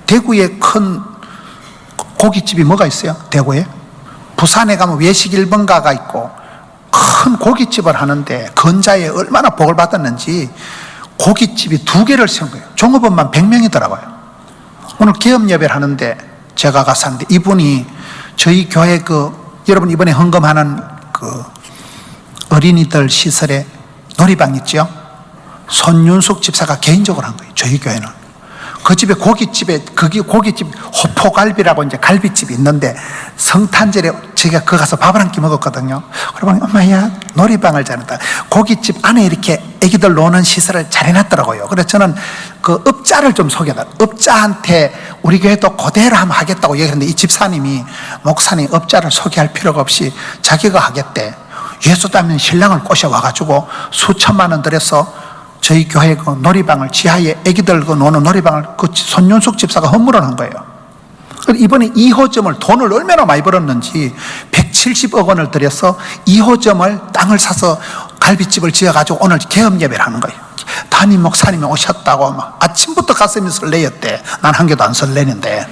대구에 큰 고깃집이 뭐가 있어요? 대구에? 부산에 가면 외식 1번가가 있고 큰 고깃집을 하는데 건자에 얼마나 복을 받았는지 고깃집이 2개를 세운 거예요. 종업원만 100명이더라고요. 오늘 개업 예배를 하는데 제가 가서 하는데, 이분이 저희 교회 여러분 이번에 헌금하는 어린이들 시설에 놀이방 있죠? 손윤숙 집사가 개인적으로 한 거예요. 저희 교회는 그 집에 거기 고깃집 호포갈비라고 이제 갈비집이 있는데, 성탄절에 제가 거기 가서 밥을 한 끼 먹었거든요. 그러면 엄마야 놀이방을 잘했다. 고깃집 안에 이렇게 애기들 노는 시설을 잘 해놨더라고요. 그래서 저는 그 업자를 좀 소개해다. 업자한테 우리 교회도 그대로 하면 하겠다고 얘기했는데, 이 집사님이 목사님 업자를 소개할 필요가 없이 자기가 하겠대. 예수 닮은 신랑을 꼬셔와가지고 수천만 원 들여서 저희 교회 그 놀이방을, 지하에 애기들 노는 놀이방을 손윤숙 집사가 헌물을 한 거예요. 이번에 2호점을 돈을 얼마나 많이 벌었는지 170억 원을 들여서 2호점을 땅을 사서 갈비집을 지어가지고 오늘 개업 예배를 하는 거예요. 담임 목사님이 오셨다고 막 아침부터 가슴이 설레였대. 난 한 개도 안 설레는데.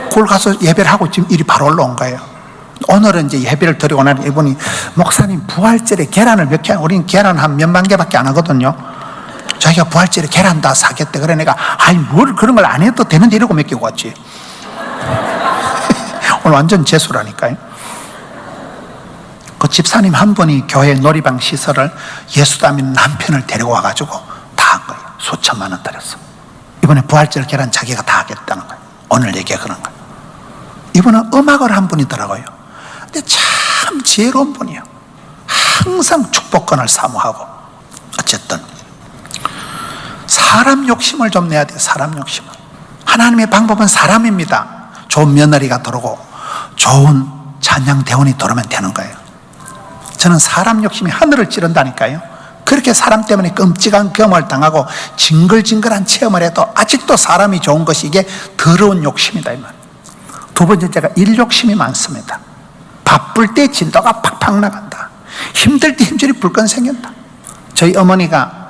그걸 가서 예배를 하고 지금 일이 바로 올라온 거예요. 오늘은 이제 예배를 드리고 나니 이분이 목사님 부활절에 계란을 몇 개, 우리는 계란 한 몇만 개밖에 안 하거든요. 자기가 부활절에 계란 다 사겠대. 그래 내가 아이 뭘 그런 걸 안 해도 되는데 이러고 맡기고 왔지. 오늘 완전 재수라니까요. 그 집사님 한 분이 교회 놀이방 시설을 예수담인 남편을 데리고 와가지고 다 한 거예요. 수천만 원 들였어. 이번에 부활절 계란 자기가 다 하겠다는 거예요. 오늘 얘기가 그런 거예요. 이분은 음악을 한 분이더라고요. 근데 참 지혜로운 분이에요. 항상 축복권을 사모하고. 어쨌든 사람 욕심을 좀 내야 돼요. 사람 욕심을. 하나님의 방법은 사람입니다. 좋은 며느리가 들어오고 좋은 찬양대원이 들어오면 되는 거예요. 저는 사람 욕심이 하늘을 찌른다니까요. 그렇게 사람 때문에 끔찍한 경험을 당하고 징글징글한 체험을 해도 아직도 사람이 좋은 것이 이게 더러운 욕심이다 이 말. 두 번째, 제가 일 욕심이 많습니다. 바쁠 때 진도가 팍팍 나간다. 힘들 때 힘줄이 불끈 생긴다. 저희 어머니가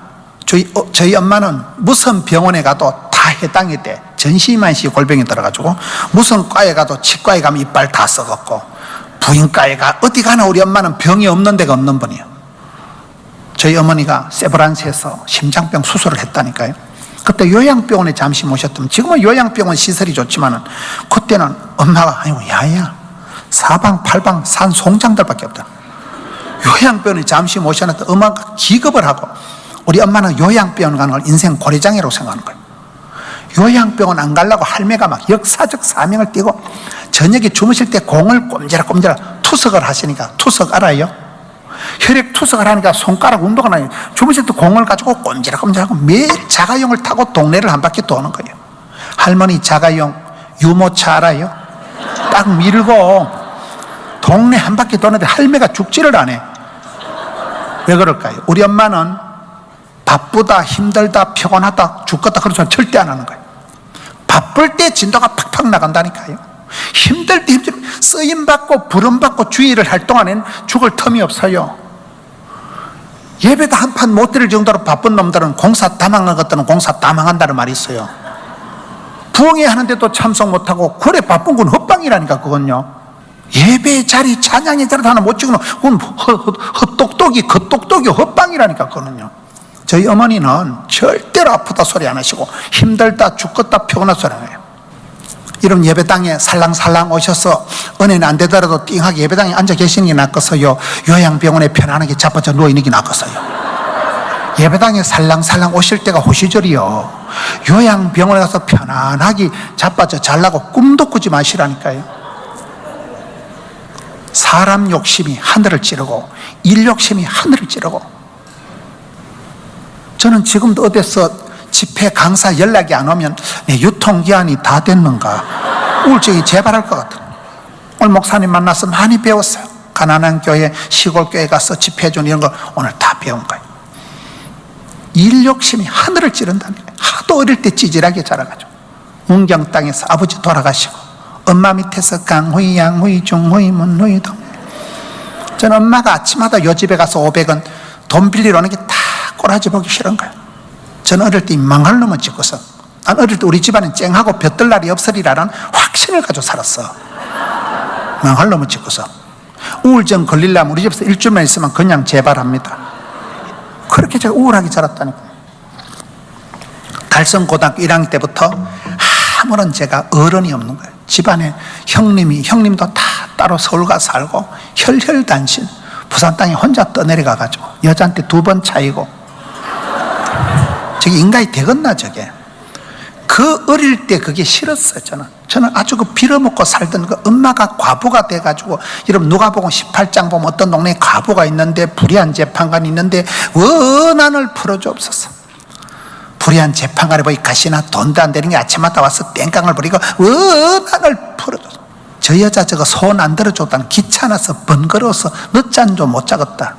저희 엄마는 무슨 병원에 가도 다 해당이 돼. 전시만시 골병이 들어가지고 무슨 과에 가도 치과에 가면 이빨 다 썩었고 부인과에 가 어디 가나 우리 엄마는 병이 없는 데가 없는 분이에요. 저희 어머니가 세브란스에서 심장병 수술을 했다니까요. 그때 요양병원에 잠시 모셨더니 지금은 요양병원 시설이 좋지만은 그때는 엄마가 아이고 야야 사방팔방 산 송장들밖에 없다. 요양병원에 잠시 모셔놨더니 엄마가 기겁을 하고 우리 엄마는 요양병원 가는 걸 인생 고리장애라고 생각하는 거예요. 요양병원 안 가려고 할매가 막 역사적 사명을 띠고 저녁에 주무실 때 공을 꼼지락꼼지락 투석을 하시니까, 투석 알아요? 혈액 투석을 하니까 손가락 운동을 하니 주무실 때 공을 가지고 꼼지락꼼지락하고 매일 자가용을 타고 동네를 한 바퀴 도는 거예요. 할머니 자가용 유모차 알아요? 딱 밀고 동네 한 바퀴 도는데 할매가 죽지를 않아. 왜 그럴까요? 우리 엄마는 바쁘다, 힘들다, 피곤하다, 죽겠다 그런 소리 절대 안 하는 거예요. 바쁠 때 진도가 팍팍 나간다니까요. 힘들 때 쓰임받고 부름받고 주의를 할 동안에는 죽을 틈이 없어요. 예배도 한 판 못 드릴 정도로 바쁜 놈들은 공사 다 망한 것들은 공사 다 망한다는 말이 있어요. 부흥회 하는데도 참석 못하고 그래 바쁜 건 헛방이라니까. 그건요, 예배 자리 찬양의 자리도 하나 못 찍으면 그건 헛똑똑이 겉똑똑이 헛방이라니까. 그거는요. 저희 어머니는 절대로 아프다 소리 안 하시고 힘들다 죽겠다 피곤하다 소리 안 해요. 이런 예배당에 살랑살랑 오셔서 은혜는 안 되더라도 띵하게 예배당에 앉아 계시는 게 낫겠어요? 요양병원에 편안하게 자빠져 누워있는 게 낫겠어요? 예배당에 살랑살랑 오실 때가 호시절이요. 요양병원에 가서 편안하게 자빠져 잘라고 꿈도 꾸지 마시라니까요. 사람 욕심이 하늘을 찌르고 일 욕심이 하늘을 찌르고. 저는 지금도 어디서 집회 강사 연락이 안 오면 내 유통기한이 다 됐는가 우울증이 재발할 것 같아요. 오늘 목사님 만나서 많이 배웠어요. 가난한 교회, 시골 교회 가서 집회해준 이런 거 오늘 다 배운 거예요. 일 욕심이 하늘을 찌른다는 거예요. 하도 어릴 때 찌질하게 자라가지고 문경 땅에서 아버지 돌아가시고 엄마 밑에서 강후이, 양후이, 중후이, 문후이, 동. 저는 엄마가 아침마다 요 집에 가서 500원 돈 빌리러 오는 게 다 꼬라지 보기 싫은 거예요. 저는 어릴 때 망할 놈을 찍고서, 난 어릴 때 우리 집안은 쨍하고 볕들 날이 없으리라는 확신을 가지고 살았어. 망할 놈을 찍고서 우울증 걸리려면 우리 집에서 일주일만 있으면 그냥 재발합니다. 그렇게 제가 우울하게 자랐다니까. 달성고등학교 1학년 때부터 아무런 제가 어른이 없는 거예요. 집안에 형님도 다 따로 서울 가서 살고 혈혈단신 부산 땅에 혼자 떠내려가가지고 여자한테 2번 차이고. 저게 인간이 되겠나 저게. 그 어릴 때 그게 싫었어요. 저는 아주 그 빌어먹고 살던 그 엄마가 과부가 돼가지고, 여러분 누가복음 18장 보면 어떤 동네에 과부가 있는데 불의한 재판관이 있는데 원한을 풀어주옵소서. 불의한 재판관이 보이 가시나 돈도 안 되는 게 아침마다 와서 땡깡을 부리고 원한을 풀어줘. 저 여자 저거 손 안 들어줬다는 귀찮아서 번거로워서 늦잠 좀 못 자겠다.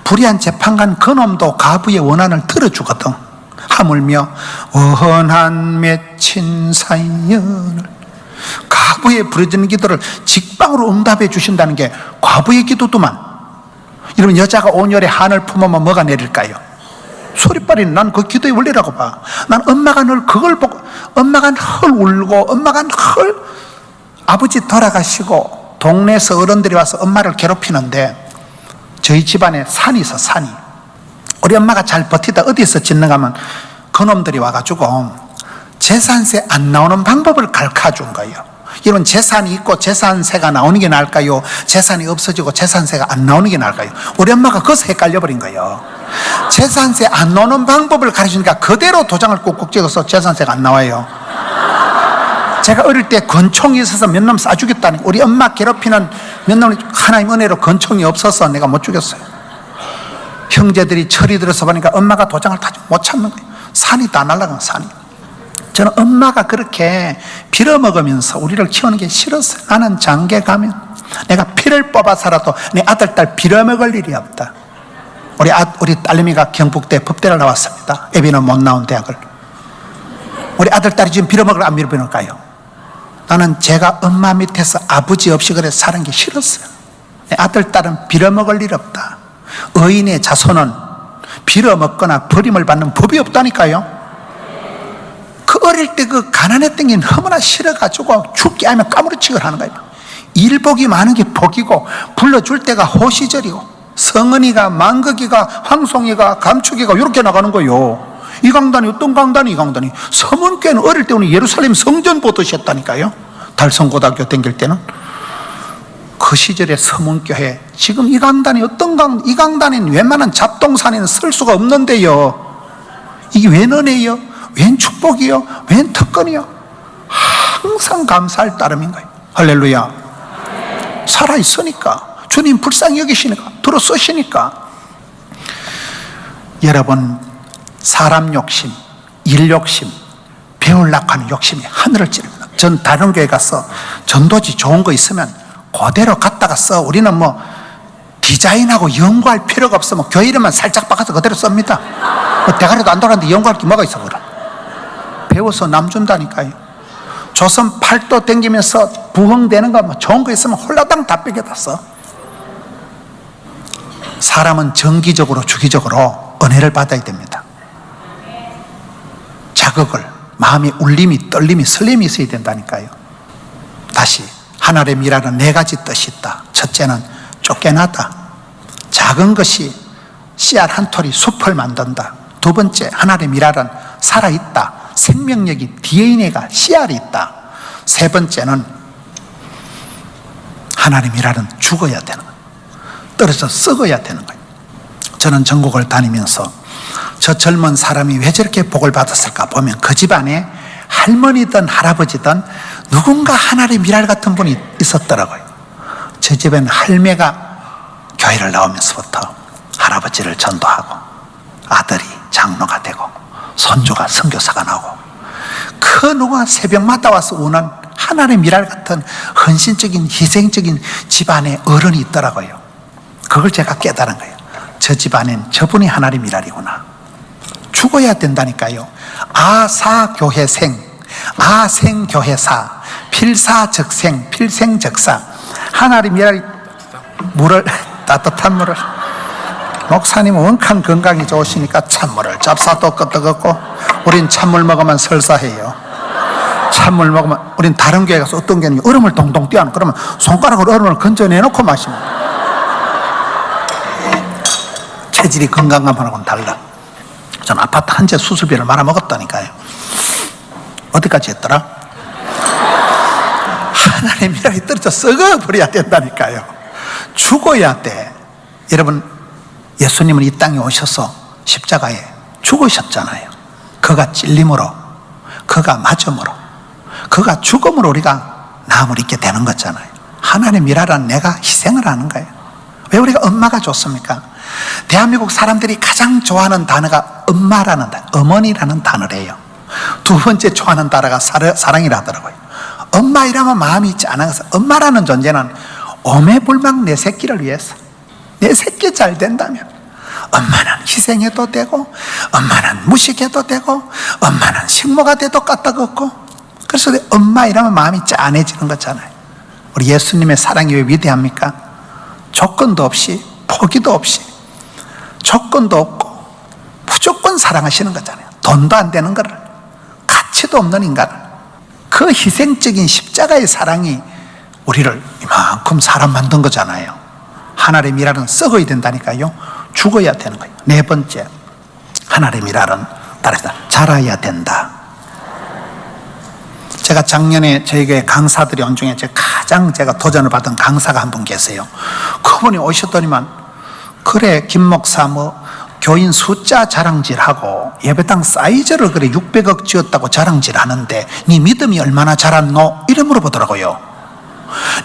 불의한 재판관 그놈도 과부의 원한을 들어주거든. 하물며 원한 맺힌 사연을, 과부의 부르짖는 기도를 직방으로 응답해 주신다는 게 과부의 기도도만. 여러분 여자가 온열에 한을 품으면 뭐가 내릴까요? 소리빨이는 난 그 기도의 원리라고 봐. 난 엄마가 늘 그걸 보고, 엄마가 늘 울고, 엄마가 늘 아버지 돌아가시고 동네에서 어른들이 와서 엄마를 괴롭히는데, 저희 집안에 산이 있어, 산이. 우리 엄마가 잘 버티다 어디서 짓는가면 그놈들이 와가지고 재산세 안 나오는 방법을 가르쳐준 거예요. 이런 재산이 있고 재산세가 나오는 게 나을까요? 재산이 없어지고 재산세가 안 나오는 게 나을까요? 우리 엄마가 거기서 헷갈려버린 거예요. 재산세 안 나오는 방법을 가르치니까 그대로 도장을 꾹꾹 찍어서 재산세가 안 나와요. 제가 어릴 때 권총이 있어서 몇 놈 쏴주겠다니, 우리 엄마 괴롭히는 몇 놈이 하나님 은혜로 권총이 없어서 내가 못 죽였어요. 형제들이 철이 들어서 보니까 엄마가 도장을 다 못 참는 거예요. 산이 다 날아간 산이. 저는 엄마가 그렇게 빌어먹으면서 우리를 키우는 게 싫었어요. 나는 장계 가면 내가 피를 뽑아서라도 내 아들, 딸 빌어먹을 일이 없다. 우리 딸내미가 경북대 법대를 나왔습니다. 애비는 못 나온 대학을. 우리 아들, 딸이 지금 빌어먹을 안 빌어먹을까요? 나는 제가 엄마 밑에서 아버지 없이 그래 사는 게 싫었어요. 내 아들, 딸은 빌어먹을 일 없다. 의인의 자손은 빌어먹거나 버림을 받는 법이 없다니까요. 그 어릴 때 그 가난했던 게 너무나 싫어가지고 죽게 하면 까무러치기를 하는 거예요. 일복이 많은 게 복이고 불러줄 때가 호시절이고 성은이가 망극이가 황송이가 감축이가 이렇게 나가는 거예요. 이 강단이 어떤 강단이, 이 강단이 서문교회는 어릴 때 우리 예루살렘 성전 보듯이 했다니까요. 달성고등학교 다닐 때는 그 시절의 서문교회. 지금 이 강단이 어떤 강단, 이 강단엔 웬만한 잡동사니는 쓸 수가 없는데요. 이게 웬 은혜요? 웬 축복이요? 웬 특권이요? 항상 감사할 따름인 거예요. 할렐루야. 살아있으니까, 주님 불쌍히 여기시니까, 들어 쓰시니까. 여러분, 사람 욕심, 일 욕심, 배우려고 하는 욕심이 하늘을 찌릅니다. 전 다른 교회 가서 전도지 좋은 거 있으면 그대로 갖다가 써. 우리는 뭐 디자인하고 연구할 필요가 없어. 뭐 교회 이름만 살짝 바꿔서 그대로 씁니다. 뭐 대가리도 안 돌았는데 연구할 게 뭐가 있어. 그래. 배워서 남 준다니까요. 조선 팔도 댕기면서 부흥되는 거 뭐 좋은 거 있으면 홀라당 다 뺏겨다 써. 사람은 정기적으로 주기적으로 은혜를 받아야 됩니다. 자극을, 마음의 울림이, 떨림이, 설렘이 있어야 된다니까요. 다시 하나님의 일하는 네 가지 뜻이 있다. 첫째는 쫓겨나다. 작은 것이 씨앗 한 톨이 숲을 만든다. 두 번째, 하나님의 일하는 살아있다. 생명력이 DNA가 씨알이 있다. 세 번째는 하나님의 일하는 죽어야 되는 거예요. 떨어져 썩어야 되는 거예요. 저는 전국을 다니면서 저 젊은 사람이 왜 저렇게 복을 받았을까 보면 그 집안에 할머니든 할아버지든 누군가 하나님의 일할 같은 분이 있었더라고요. 저 집에는 할매가 교회를 나오면서부터 할아버지를 전도하고 아들이 장로가 되고 손주가 선교사가 나오고 그 누가 새벽마다 와서 오는 하나님의 일할 같은 헌신적인 희생적인 집안에 어른이 있더라고요. 그걸 제가 깨달은 거예요. 저 집안엔 저분이 하나님의 일할이구나. 죽어야 된다니까요. 아사교회생, 아생교회사, 필사적생, 필생적사. 하나님의 일할 물을, 따뜻한 물을, 목사님은 원칸 건강이 좋으시니까 찬물을 잡사도 끄떡없고 우린 찬물 먹으면 설사해요. 찬물 먹으면 우린 다른 교회 가서 어떤 교회는 얼음을 동동 띄워놓고 그러면 손가락으로 얼음을 건져내놓고 마시면 체질이 건강한 분하고는 달라. 전 아파트 한 채 수술비를 말아먹었다니까요. 어디까지 했더라? 하나님의 일이 떨어져 썩어버려야 된다니까요. 죽어야 돼. 여러분, 예수님은 이 땅에 오셔서 십자가에 죽으셨잖아요. 그가 찔림으로, 그가 맞음으로, 그가 죽음으로 우리가 나음을 입게 되는 거잖아요. 하나님 일하라는 내가 희생을 하는 거예요. 왜 우리가 엄마가 좋습니까? 대한민국 사람들이 가장 좋아하는 단어가 엄마라는 단어, 어머니라는 단어래요. 두 번째 좋아하는 단어가 사랑이라더라고요. 엄마 이라면 마음이 짠해서 엄마라는 존재는 오매불망 내 새끼를 위해서, 내 새끼 잘 된다면 엄마는 희생해도 되고 엄마는 무식해도 되고 엄마는 식모가 돼도 까딱없고. 그래서 엄마 이라면 마음이 짠해지는 거잖아요. 우리 예수님의 사랑이 왜 위대합니까? 조건도 없이, 포기도 없이, 조건도 없고 무조건 사랑하시는 거잖아요. 돈도 안 되는 거를, 가치도 없는 인간을. 그 희생적인 십자가의 사랑이 우리를 이만큼 사람 만든 거잖아요. 하나님의 미랄은 썩어야 된다니까요. 죽어야 되는 거예요. 네 번째, 하나님의 미랄은 따라서 자라야 된다. 제가 작년에 저희 교회 강사들이 온 중에 가장 제가 도전을 받은 강사가 한 분 계세요. 그분이 오셨더니만, 그래 김 목사 교인 숫자 자랑질하고 예배당 사이즈를 그래 600억 지었다고 자랑질하는데 네 믿음이 얼마나 자랐노? 이래 물어보더라고요.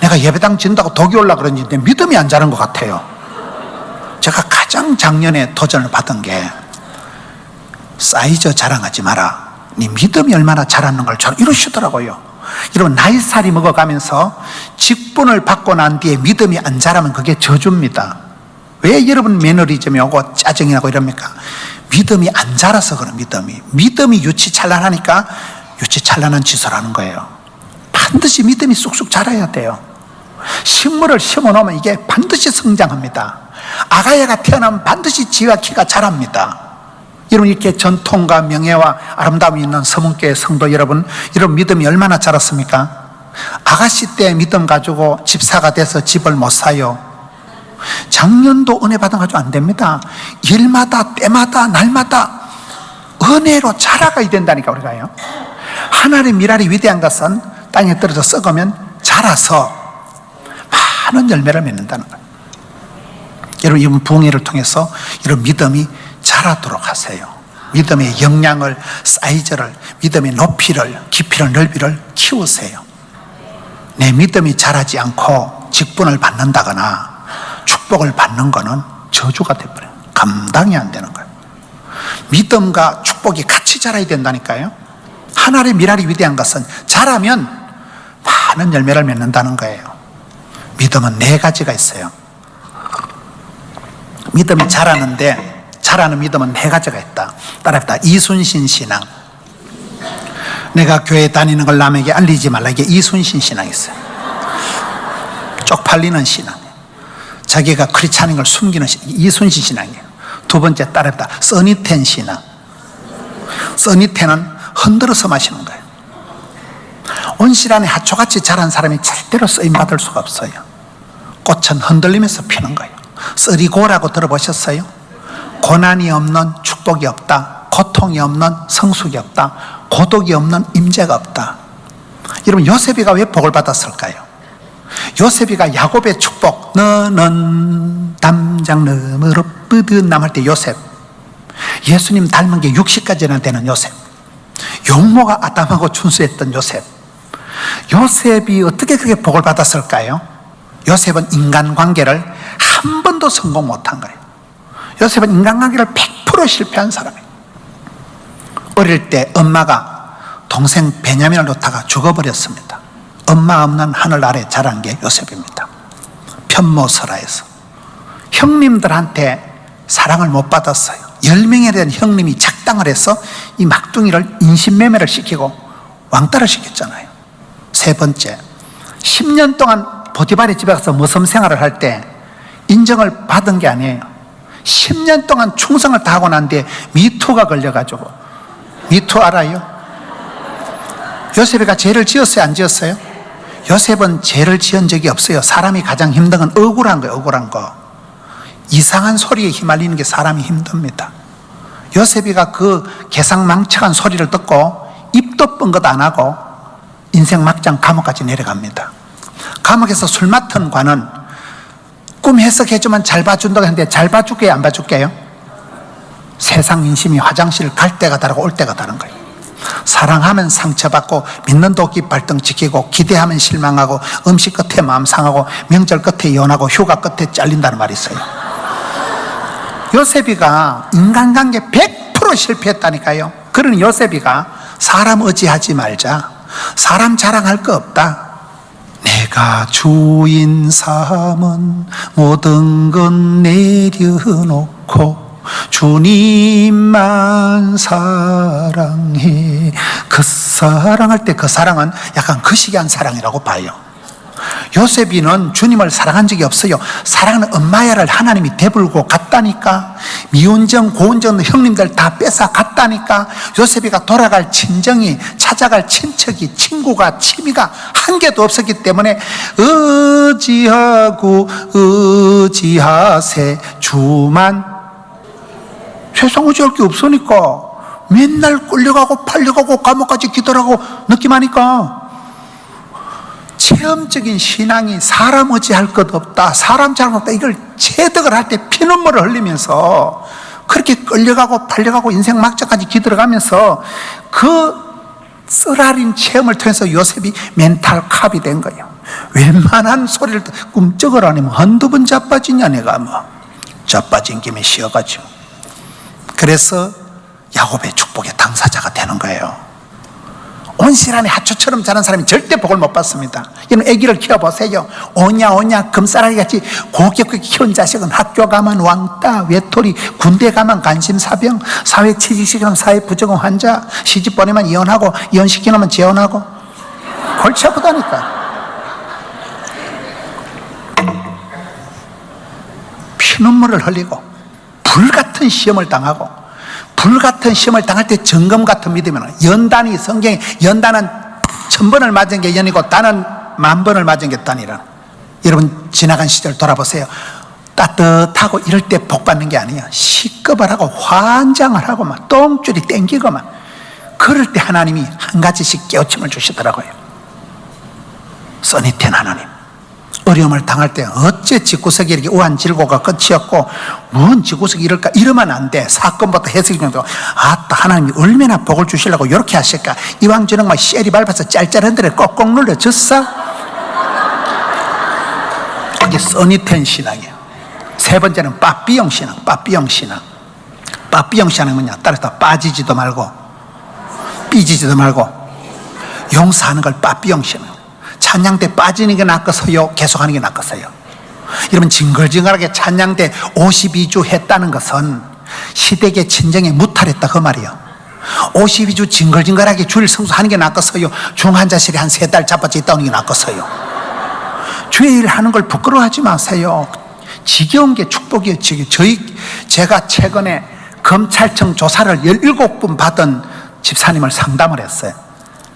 내가 예배당 짓는다고 독이 올라 그러는데 믿음이 안 자란 것 같아요. 제가 가장 작년에 도전을 받은 게, 사이즈 자랑하지 마라, 네 믿음이 얼마나 자랐는 걸 이러시더라고요. 여러분, 나이살이 먹어가면서 직분을 받고 난 뒤에 믿음이 안 자라면 그게 저주입니다. 왜 여러분 매너리즘이 오고 짜증이 나고 이럽니까? 믿음이 안 자라서 그런, 믿음이 유치찬란하니까 유치찬란한 짓을 하는 거예요. 반드시 믿음이 쑥쑥 자라야 돼요. 식물을 심어놓으면 이게 반드시 성장합니다. 아가야가 태어나면 반드시 지와 키가 자랍니다. 여러분, 이렇게 전통과 명예와 아름다움이 있는 서문교회 성도 여러분, 믿음이 얼마나 자랐습니까? 아가씨 때 믿음 가지고 집사가 돼서 집을 못 사요. 작년도 은혜 받은 가지고 안 됩니다. 일마다, 때마다, 날마다 은혜로 자라가야 된다니까, 우리가요. 하나님의 미랄이 위대한 것은 땅에 떨어져 썩으면 자라서 많은 열매를 맺는다는 거예요. 여러분, 이번 부흥회를 통해서 이런 믿음이 자라도록 하세요. 믿음의 역량을, 사이즈를, 믿음의 높이를, 깊이를, 넓이를 키우세요. 내 믿음이 자라지 않고 직분을 받는다거나 축복을 받는 거는 저주가 되어버려요. 감당이 안 되는 거예요. 믿음과 축복이 같이 자라야 된다니까요. 하나님의 미랄이 위대한 것은 자라면 많은 열매를 맺는다는 거예요. 믿음은 네 가지가 있어요. 믿음이 자라는데, 자라는 믿음은 네 가지가 있다. 따라합니다. 이순신 신앙. 내가 교회 다니는 걸 남에게 알리지 말라, 이게 이순신 신앙이 있어요. 쪽팔리는 신앙, 자기가 크리스찬인 걸 숨기는 신앙, 이순신 신앙이에요. 두 번째, 따라합니다. 써니텐 신앙. 써니텐은 흔들어서 마시는 거예요. 온실 안에 하초같이 자란 사람이 절대로 쓰임받을 수가 없어요. 꽃은 흔들리면서 피는 거예요. 쓰리고라고 들어보셨어요? 고난이 없는 축복이 없다. 고통이 없는 성숙이 없다. 고독이 없는 임재가 없다. 여러분, 요셉이가 왜 복을 받았을까요? 요셉이가 야곱의 축복, 너는 담장 너머로 쁘드남 할 때 요셉, 예수님 닮은 게 60까지나 되는 요셉, 용모가 아담하고 준수했던 요셉, 요셉이 어떻게 그렇게 복을 받았을까요? 요셉은 인간관계를 한 번도 성공 못한 거예요. 요셉은 인간관계를 100% 실패한 사람이에요. 어릴 때 엄마가 동생 베냐민을 놓다가 죽어버렸습니다. 엄마 없는 하늘 아래 자란 게 요셉입니다. 편모설화에서 형님들한테 사랑을 못 받았어요. 10명에 대한 형님이 작당을 해서 이 막둥이를 인신매매를 시키고 왕따를 시켰잖아요. 세 번째, 10년 동안 보디발의 집에 가서 머슴 생활을 할 때 인정을 받은 게 아니에요. 10년 동안 충성을 다하고 난 뒤에 미투가 걸려가지고, 미투 알아요? 요셉이가 죄를 지었어요, 안 지었어요? 요셉은 죄를 지은 적이 없어요. 사람이 가장 힘든 건 억울한 거예요. 억울한 거. 이상한 소리에 휘말리는 게 사람이 힘듭니다. 요셉이가 그 개상망측한 소리를 듣고 입도 뻥긋 안 하고 인생 막장 감옥까지 내려갑니다. 감옥에서 술 맡은 관은 꿈 해석해주면 잘 봐준다고 했는데 잘 봐줄게요, 안 봐줄게요? 세상 인심이 화장실 갈 때가 다르고 올 때가 다른 거예요. 사랑하면 상처받고, 믿는 도끼 발등 지키고, 기대하면 실망하고, 음식 끝에 마음 상하고, 명절 끝에 이혼하고, 휴가 끝에 잘린다는 말이 있어요. 요셉이가 인간관계 100% 실패했다니까요. 그러니 요셉이가 사람 의지하지 말자, 사람 자랑할 거 없다, 내가 주인 삼은 모든 건 내려놓고 주님만 사랑해. 그 사랑할 때 그 사랑은 약간 거시기한 사랑이라고 봐요. 요셉이는 주님을 사랑한 적이 없어요. 사랑하는 엄마야를 하나님이 대불고 갔다니까. 미운정 고운정 형님들 다 뺏어 갔다니까. 요셉이가 돌아갈 친정이, 찾아갈 친척이, 친구가, 취미가 한 개도 없었기 때문에 의지하고 의지하세 주만. 세상 의지할 게 없으니까 맨날 끌려가고 팔려가고 감옥까지 기도하고 느낌하니까. 체험적인 신앙이 사람 의지할 것 없다, 사람 잘못 없다, 이걸 체득을 할 때 피눈물을 흘리면서 그렇게 끌려가고 팔려가고 인생 막자까지 기들어가면서 그 쓰라린 체험을 통해서 요셉이 멘탈 캅이 된 거예요. 웬만한 소리를 꿈쩍을 안 하면 한두 번 자빠지냐 내가. 뭐 자빠진 김에 쉬어가지고. 그래서 야곱의 축복의 당사자가 되는 거예요. 온실안에 하초처럼 자란 사람이 절대 복을 못 받습니다. 여러분 아기를 키워보세요. 오냐 금싸라기같이 고겹게 키운 자식은 학교 가면 왕따, 외톨이, 군대 가면 간심사병, 사회 취직시키면 사회 부적응 환자, 시집 보내면 이혼하고, 이혼시키면 재혼하고, 골치 아프다니까. 피눈물을 흘리고 불같은 시험을 당하고, 불같은 시험을 당할 때 정금 같은 믿음이면, 연단이 성경에 연단은 1000번을 맞은 게 연이고 단은 10,000번을 맞은 게 단이라. 여러분 지나간 시절 돌아보세요. 따뜻하고 이럴 때 복 받는 게 아니에요. 시급을 하고 환장을 하고 막 똥줄이 땡기고 막 그럴 때 하나님이 한 가지씩 깨우침을 주시더라고요. 써니텐 하나님. 어려움을 당할 때 어째 집구석이 이렇게 우한질고가 끝이었고 뭔 집구석이 이럴까? 이러면 안 돼. 사건부터 해석이 정도. 아따 하나님이 얼마나 복을 주시려고 이렇게 하실까? 이왕 저런 막 쉘이 밟아서 짤짤한 데를 꼭꼭 눌러줬어? 이게 써니텐 신앙이에요. 세 번째는 빠삐용 신앙. 빠삐용 신앙. 빠삐용 신앙은 뭐냐? 따라서 빠지지도 말고 삐지지도 말고 용서하는 걸 빠삐용 신앙. 찬양 때 빠지는 게 낫겠어요? 계속하는 게 낫겠어요? 여러분 징글징글하게 찬양 때 52주 했다는 것은 시댁의 친정에 무탈했다 그 말이에요. 52주 징글징글하게 주일 성수하는 게 낫겠어요? 중환자실에 한 3달 잡아져 있다 오는 게 낫겠어요? 주일 하는 걸 부끄러워하지 마세요. 지겨운 게 축복이에요. 제가 최근에 검찰청 조사를 17분 받은 집사님을 상담을 했어요.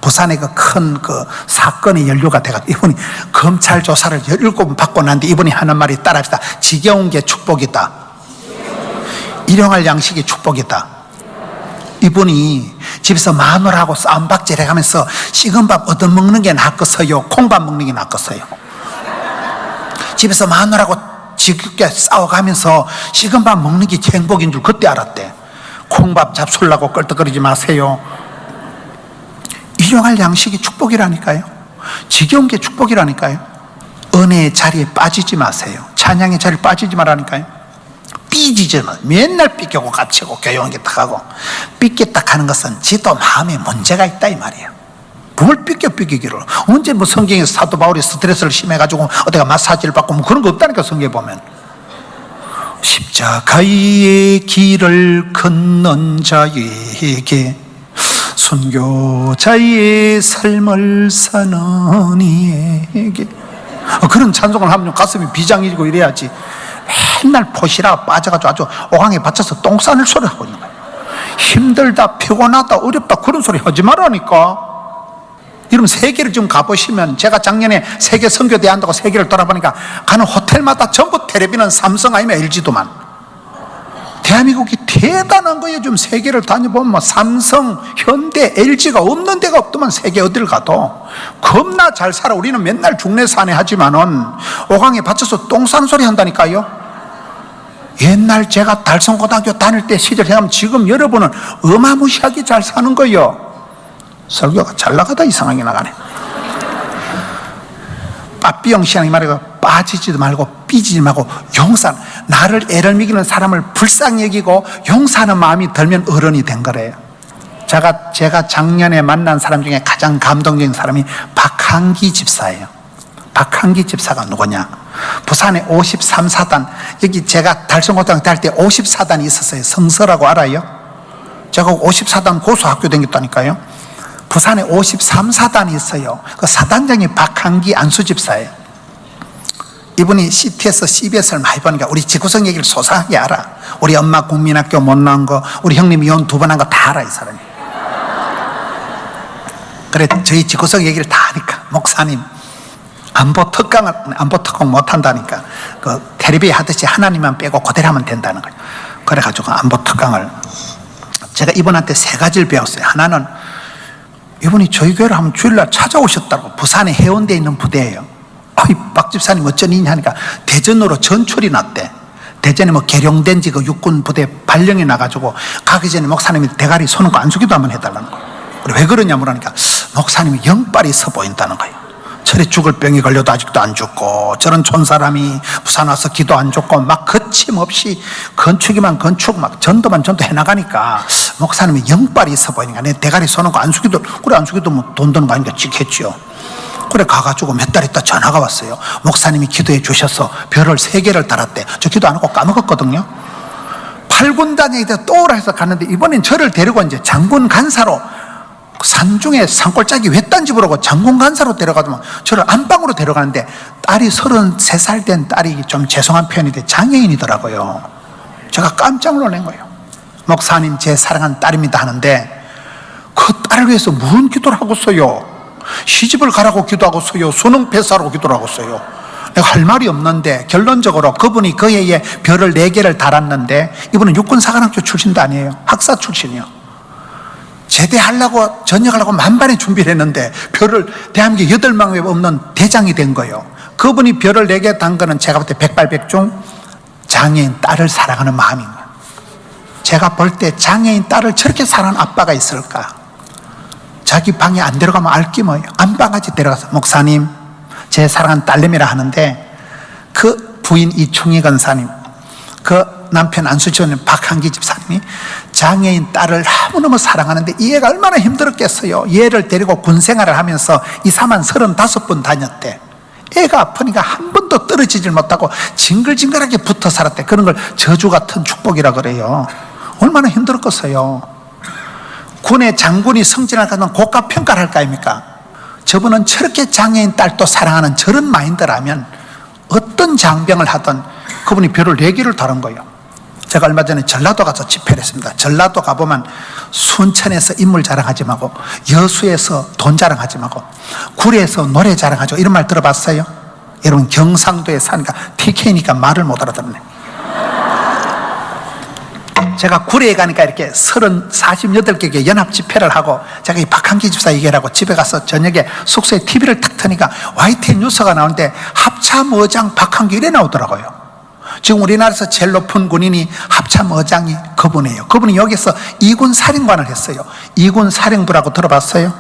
부산의 그 큰 사건의 연루가 돼가지고 이분이 검찰 조사를 17번 받고 난데 이분이 하는 말이 따라합시다. 지겨운 게 축복이다. 일용할 양식이 축복이다. 이분이 집에서 마누라하고 싸움박질 해가면서 식은 밥 얻어먹는 게 낫겠어요? 콩밥 먹는 게 낫겠어요? 집에서 마누라하고 지겹게 싸워가면서 식은 밥 먹는 게 행복인 줄 그때 알았대. 콩밥 잡술라고 껄떡거리지 마세요. 일용할 양식이 축복이라니까요. 지겨운 게 축복이라니까요. 은혜의 자리에 빠지지 마세요. 찬양의 자리에 빠지지 말라니까요. 삐지지 마. 맨날 삐끼고 깝치고 교양하게 딱 하고. 삐끼 딱 하는 것은 지도 마음에 문제가 있다 이 말이에요. 뭘 삐끼기를. 언제 뭐 성경에서 사도 바울이 스트레스를 심해가지고 어디가 마사지를 받고 뭐 그런 거 없다니까 성경에 보면. 십자가의 길을 걷는 자에게 순교자의 삶을 사는 이에게. 그런 찬송을 하면 가슴이 비장해지고 이래야지. 맨날 포시라 빠져가지고 아주 오강에 받쳐서 똥 싸는 소리 하고 있는 거예요. 힘들다 피곤하다 어렵다 그런 소리 하지 말라니까. 여러분 세계를 좀 가보시면, 제가 작년에 세계 선교대회 한다고 세계를 돌아보니까 가는 호텔마다 전부 텔레비는 삼성 아니면 LG도만. 대한민국이 대단한 거예요. 좀 세계를 다녀보면 뭐 삼성, 현대, LG가 없는 데가 없더만. 세계 어딜 가도 겁나 잘 살아. 우리는 맨날 중내 사내 하지만은 오강에 받쳐서 똥 싸는 소리 한다니까요. 옛날 제가 달성고등학교 다닐 때 시절 생각하면 지금 여러분은 어마무시하게 잘 사는 거예요. 설교가 잘 나가다 이상하게 나가네. 빠삐용 신앙이 말이고 빠지지도 말고 삐지지 말고 용서. 나를 애를 먹이는 사람을 불쌍히 여기고 용서하는 마음이 들면 어른이 된 거래요. 제가 작년에 만난 사람 중에 가장 감동적인 사람이 박한기 집사예요. 박한기 집사가 누구냐? 부산에 53사단, 여기 제가 달성고등학교 다닐 때 54단이 있었어요. 성서라고 알아요? 제가 54단 고수학교 다녔다니까요. 부산에 53사단이 있어요. 그 사단장이 박한기 안수 집사예요. 이분이 CTS, CBS를 많이 보니까 우리 지구성 얘기를 소상하게 알아. 우리 엄마 국민학교 못 나온 거, 우리 형님 이혼 2번 한 거 다 알아, 이 사람이. 그래, 저희 지구성 얘기를 다 하니까, 목사님, 안보 특강 못 한다니까, 그, 텔레비 하듯이 하나님만 빼고 그대로 하면 된다는 거예요. 그래가지고 안보 특강을, 제가 이분한테 3가지를 배웠어요. 하나는, 이분이 저희 교회를 한번 주일날 찾아오셨다고, 부산에 해운대에 있는 부대예요. 어이, 박 집사님 어쩐 일이냐 하니까 대전으로 전출이 났대. 대전에 뭐 계룡된 지 그 육군 부대 발령이 나가지고 가기 전에 목사님이 대가리 서는 거 안수기도 한번 해달라는 거예요. 왜 그러냐 물으니까 목사님이 영빨이 있어 보인다는 거예요. 철에 죽을 병이 걸려도 아직도 안 죽고, 저런 촌사람이 부산 와서 기도 안 죽고 막 거침없이 건축이만 건축, 막 전도만 전도 해나가니까 목사님이 영빨이 있어 보이니까 내 대가리 서는 거 안수기도, 그래 안수기도 뭐 돈 드는 거 아니니까 찍혔지요. 그래 가가지고 몇 달 있다 전화가 왔어요. 목사님이 기도해 주셔서 별을 3개를 달았대. 저 기도 안 하고 까먹었거든요. 8군단에 또 오라 해서 갔는데 이번엔 저를 데리고 이제 장군 간사로, 산중에 산골짜기 외딴 집으로 오고 장군 간사로 데려가더만 저를 안방으로 데려가는데, 딸이 33살 된 딸이, 좀 죄송한 표현인데 장애인이더라고요. 제가 깜짝 놀란 거예요. 목사님 제 사랑하는 딸입니다 하는데, 그 딸을 위해서 무슨 기도를 하고 있어요? 시집을 가라고 기도하고서요, 수능 패스하라고 기도를 하고서요. 내가 할 말이 없는데, 결론적으로 그분이 그 해에 별을 4개를 달았는데, 이분은 육군사관학교 출신도 아니에요. 학사 출신이요. 제대하려고, 전역하려고 만반의 준비를 했는데 별을 대한민국 8명에 없는 대장이 된 거예요. 그분이 별을 4개 단 거는 제가 볼 때 백발백중 장애인 딸을 사랑하는 마음인 거예요. 제가 볼 때 장애인 딸을 저렇게 사랑하는 아빠가 있을까? 자기 방에 안 데려가면 알기 뭐예요. 안방까지 데려가서 목사님 제 사랑하는 딸내미라 하는데, 그 부인 이충희 권사님, 그 남편 안수지원 박한기 집사님이 장애인 딸을 너무너무 사랑하는데 이 애가 얼마나 힘들었겠어요. 얘를 데리고 군생활을 하면서 이사만 35번 다녔대. 애가 아프니까 한 번도 떨어지질 못하고 징글징글하게 붙어 살았대. 그런 걸 저주 같은 축복이라 그래요. 얼마나 힘들었겠어요. 군의 장군이 승진하면 고가 평가를 할 거 아닙니까? 저분은 저렇게 장애인 딸도 사랑하는 저런 마인드라면 어떤 장병을 하든 그분이 별을 4개를 다른 거예요. 제가 얼마 전에 전라도 가서 집회를 했습니다. 전라도 가보면 순천에서 인물 자랑하지 말고, 여수에서 돈 자랑하지 말고, 구례에서 노래 자랑하죠. 이런 말 들어봤어요? 여러분 경상도에 사니까 TK니까 말을 못 알아듣네. 제가 구례에 가니까 이렇게 48개 연합 집회를 하고, 제가 이 박한기 집사 얘기하고 집에 가서 저녁에 숙소에 TV를 탁 트니까 YTN 뉴스가 나오는데 합참의장 박한기 이래 나오더라고요. 지금 우리나라에서 제일 높은 군인이 합참의장이 그분이에요. 그분이 여기서 2군 사령관을 했어요. 2군 사령부라고 들어봤어요?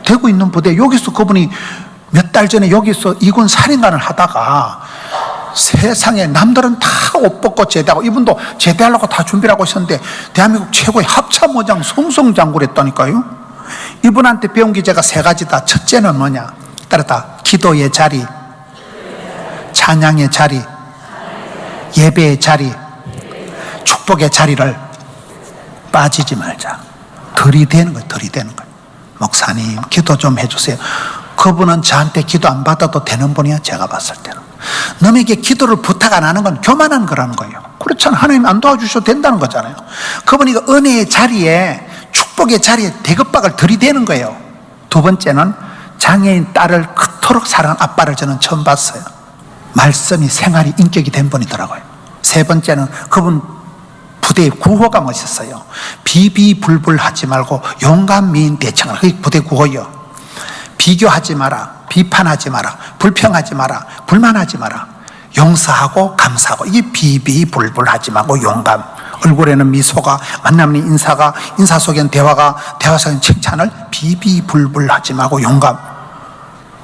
되고 있는 부대, 여기서 그분이 몇 달 전에 여기서 2군 사령관을 하다가 세상에 남들은 다 옷 벗고 제대하고, 이분도 제대하려고 다 준비를 하고 있었는데 대한민국 최고의 합참의장 송성장군을 했다니까요. 이분한테 배운 게 제가 3가지다. 첫째는 뭐냐? 따르다. 기도의 자리, 찬양의 자리, 예배의 자리, 축복의 자리를 빠지지 말자. 들이대는 거예요. 들이대는 거예요. 목사님 기도 좀 해주세요. 그분은 저한테 기도 안 받아도 되는 분이야. 제가 봤을 때는 남에게 기도를 부탁 안 하는 건 교만한 거라는 거예요. 그렇잖아요. 하나님 안 도와주셔도 된다는 거잖아요. 그분이 그 은혜의 자리에, 축복의 자리에 대급박을 들이대는 거예요. 2번째는 장애인 딸을 그토록 사랑하는 아빠를 저는 처음 봤어요. 말씀이 생활이 인격이 된 분이더라고요. 3번째는 그분 부대의 구호가 멋있어요. 비비불불하지 말고 용감 미인 대청을. 그게 부대 구호예요. 비교하지 마라, 비판하지 마라, 불평하지 마라, 불만하지 마라, 용서하고 감사하고. 이게 비비불불하지 말고 용감. 얼굴에는 미소가, 만나면 인사가, 인사 속엔 대화가, 대화 속엔 칭찬을, 비비불불하지 말고 용감.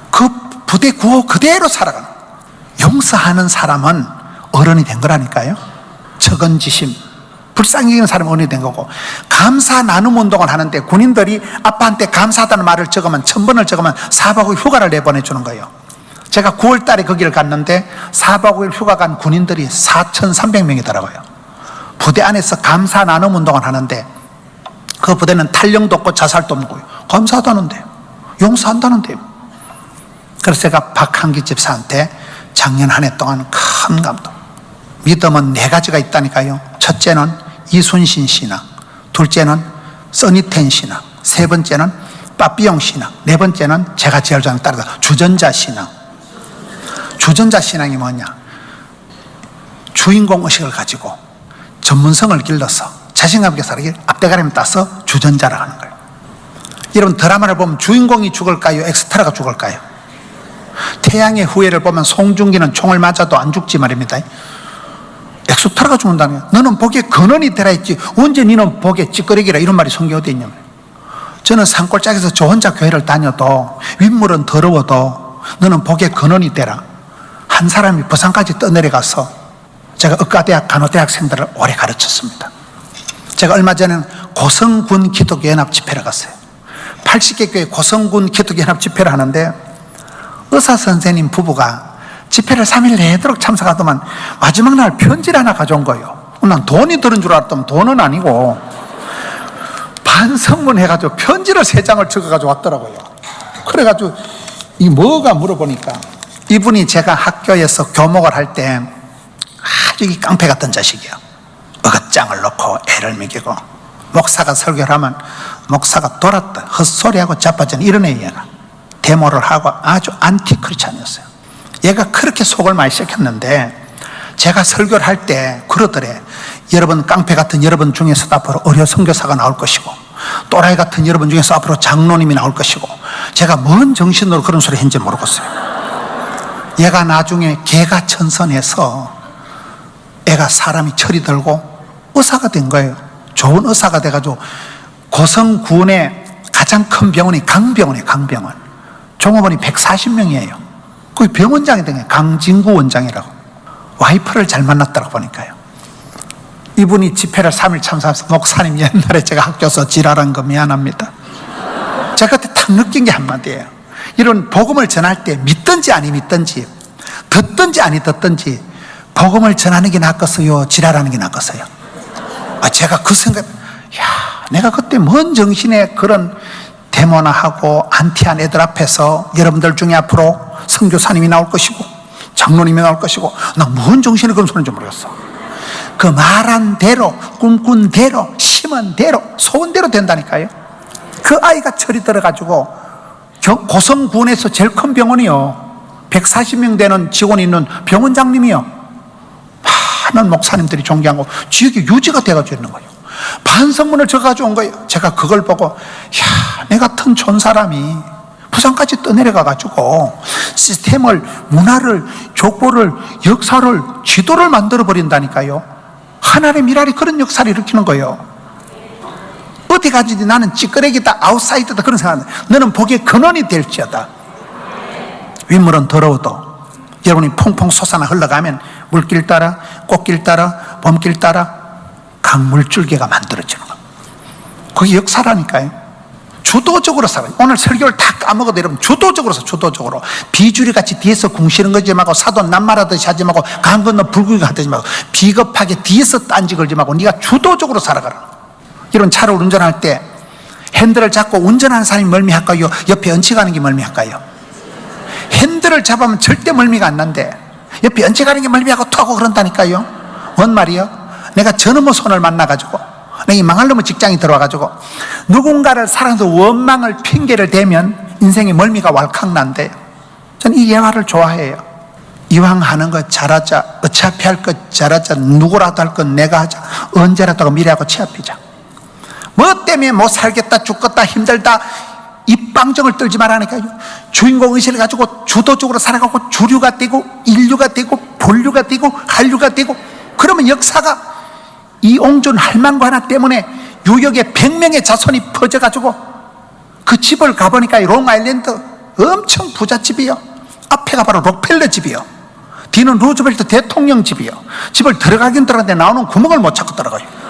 그 부대 구호 그대로 살아가는. 용서하는 사람은 어른이 된 거라니까요. 적은지심, 불쌍히 여기는 사람은 어른이 된 거고, 감사 나눔 운동을 하는데 군인들이 아빠한테 감사하다는 말을 적으면, 1000번을 적으면 4박 5일 휴가를 내보내주는 거예요. 제가 9월 달에 거기를 갔는데 4박 5일 휴가 간 군인들이 4,300명이더라고요. 부대 안에서 감사 나눔 운동을 하는데, 그 부대는 탈령도 없고 자살도 없고요. 감사하다는데요, 용서한다는데요. 그래서 제가 박한기 집사한테 작년 한 해 동안 큰 감동. 믿음은 4가지가 있다니까요. 첫째는 이순신 신앙, 둘째는 써니텐 신앙, 세 번째는 빠삐용 신앙, 네 번째는 제가 제일 좋아하는 따라서 주전자 신앙. 주전자 신앙이 뭐냐? 주인공 의식을 가지고 전문성을 길러서 자신감 있게 살기 앞대가리를 따서 주전자라 하는 거예요. 여러분 드라마를 보면 주인공이 죽을까요? 엑스트라가 죽을까요? 태양의 후예를 보면 송중기는 총을 맞아도 안 죽지 말입니다. 엑스트라가 죽는다면 너는 복의 근원이 되라 했지 언제 너는 복의 찌꺼리기라 이런 말이 성경에 어디 있냐면, 저는 산골짜기에서 저 혼자 교회를 다녀도 윗물은 더러워도 너는 복의 근원이 되라. 한 사람이 부산까지 떠내려가서 제가 의과대학 간호대학생들을 오래 가르쳤습니다. 제가 얼마 전에는 고성군 기독교연합 집회를 갔어요. 80개 교회 고성군 기독교연합 집회를 하는데 의사 선생님 부부가 집회를 3일 내도록 참석하더만 마지막 날 편지를 하나 가져온 거예요. 난 돈이 들은 줄 알았더니 돈은 아니고 반성문 해가지고 편지를 3장을 적어가지고 왔더라고요. 그래가지고 이 뭐가 물어보니까 이분이 제가 학교에서 교목을 할 때 아주 이 깡패 같은 자식이야. 어긋장을 놓고 애를 먹이고 목사가 설교를 하면 목사가 돌았다 헛소리하고 자빠진 이런 애가 데모를 하고 아주 안티 크리스찬이었어요. 얘가 그렇게 속을 많이 시켰는데 제가 설교를 할 때 그러더래. 여러분 깡패 같은 여러분 중에서도 앞으로 의료 선교사가 나올 것이고 또라이 같은 여러분 중에서 앞으로 장로님이 나올 것이고, 제가 뭔 정신으로 그런 소리 했는지 모르겠어요. 얘가 나중에 개가 천선해서 애가 사람이 철이 들고 의사가 된 거예요. 좋은 의사가 돼가지고 고성군의 가장 큰 병원이 강병원이에요. 강병원. 종업원이 140명이에요. 거기 병원장이 된 거예요. 강진구 원장이라고. 와이프를 잘 만났다고 보니까요. 이분이 집회를 3일 참석해서 목사님 옛날에 제가 학교에서 지랄한 거 미안합니다. 제가 그때 딱 느낀 게 한마디예요. 이런 복음을 전할 때 믿든지 아니 믿든지 듣든지 아니 듣든지 복음을 전하는 게 낫겠어요? 지랄하는 게 낫겠어요? 제가 그 생각, 내가 그때 뭔 정신에 그런 데모나 하고 안티한 애들 앞에서 여러분들 중에 앞으로 선교사님이 나올 것이고 장로님이 나올 것이고, 나 뭔 정신에 그런 소리인지 모르겠어. 그 말한 대로 꿈꾼 대로 심은 대로 소원 대로 된다니까요. 그 아이가 철이 들어가지고 고성군에서 제일 큰 병원이요, 140명 되는 직원이 있는 병원장님이요, 많은 목사님들이 존경하고 지역이 유지가 돼가지고 있는 거예요. 반성문을 적어가지고 온 거예요. 제가 그걸 보고 내 같은 촌 사람이 부산까지 떠내려가가지고 시스템을, 문화를, 족보를, 역사를, 지도를 만들어 버린다니까요. 하나님의 미랄이 그런 역사를 일으키는 거예요. 어디 가지지 나는 찌끄레기다 아웃사이더다 그런 생각하는데 너는 복의 근원이 될지어다. 윗물은 더러워도 여러분이 퐁퐁 솟아나 흘러가면 물길 따라 꽃길 따라 봄길 따라 강물줄기가 만들어지는 거예요. 그게 역사라니까요. 주도적으로 살아요. 오늘 설교를 다 까먹어도 여러분 주도적으로 서 주도적으로. 비주리 같이 뒤에서 궁시는 거지 말고 사돈 낱말하듯이 하지 말고 강 건너 불구경 하지 말고 비겁하게 뒤에서 딴지 걸지 말고 네가 주도적으로 살아가라. 이런 차를 운전할 때 핸들을 잡고 운전하는 사람이 멀미할까요? 옆에 얹혀가는 게 멀미할까요? 핸들을 잡으면 절대 멀미가 안 난대. 옆에 얹혀가는 게 멀미하고 토하고 그런다니까요. 뭔 말이요? 내가 저놈의 손을 만나가지고 내가 이 망할 놈의 직장에 들어와가지고 누군가를 사랑해서 원망을 핑계를 대면 인생에 멀미가 왈칵 난대요. 저는 이 예화를 좋아해요. 이왕 하는 거 잘하자. 어차피 할 것 잘하자. 누구라도 할 건 내가 하자. 언제라도 미래하고 치아피자. 뭐 때문에 못 살겠다 죽겠다 힘들다 입방정을 떨지 말라니까요. 주인공 의식을 가지고 주도적으로 살아가고 주류가 되고 인류가 되고 본류가 되고 한류가 되고, 그러면 역사가 이 옹존 할망구 하나 때문에 뉴욕에 100명의 자손이 퍼져가지고 그 집을 가보니까 롱아일랜드 엄청 부잣집이요. 앞에가 바로 록펠러 집이요. 뒤는 루즈벨트 대통령 집이요. 집을 들어가긴 들어가는데 나오는 구멍을 못 찾고 들어가요.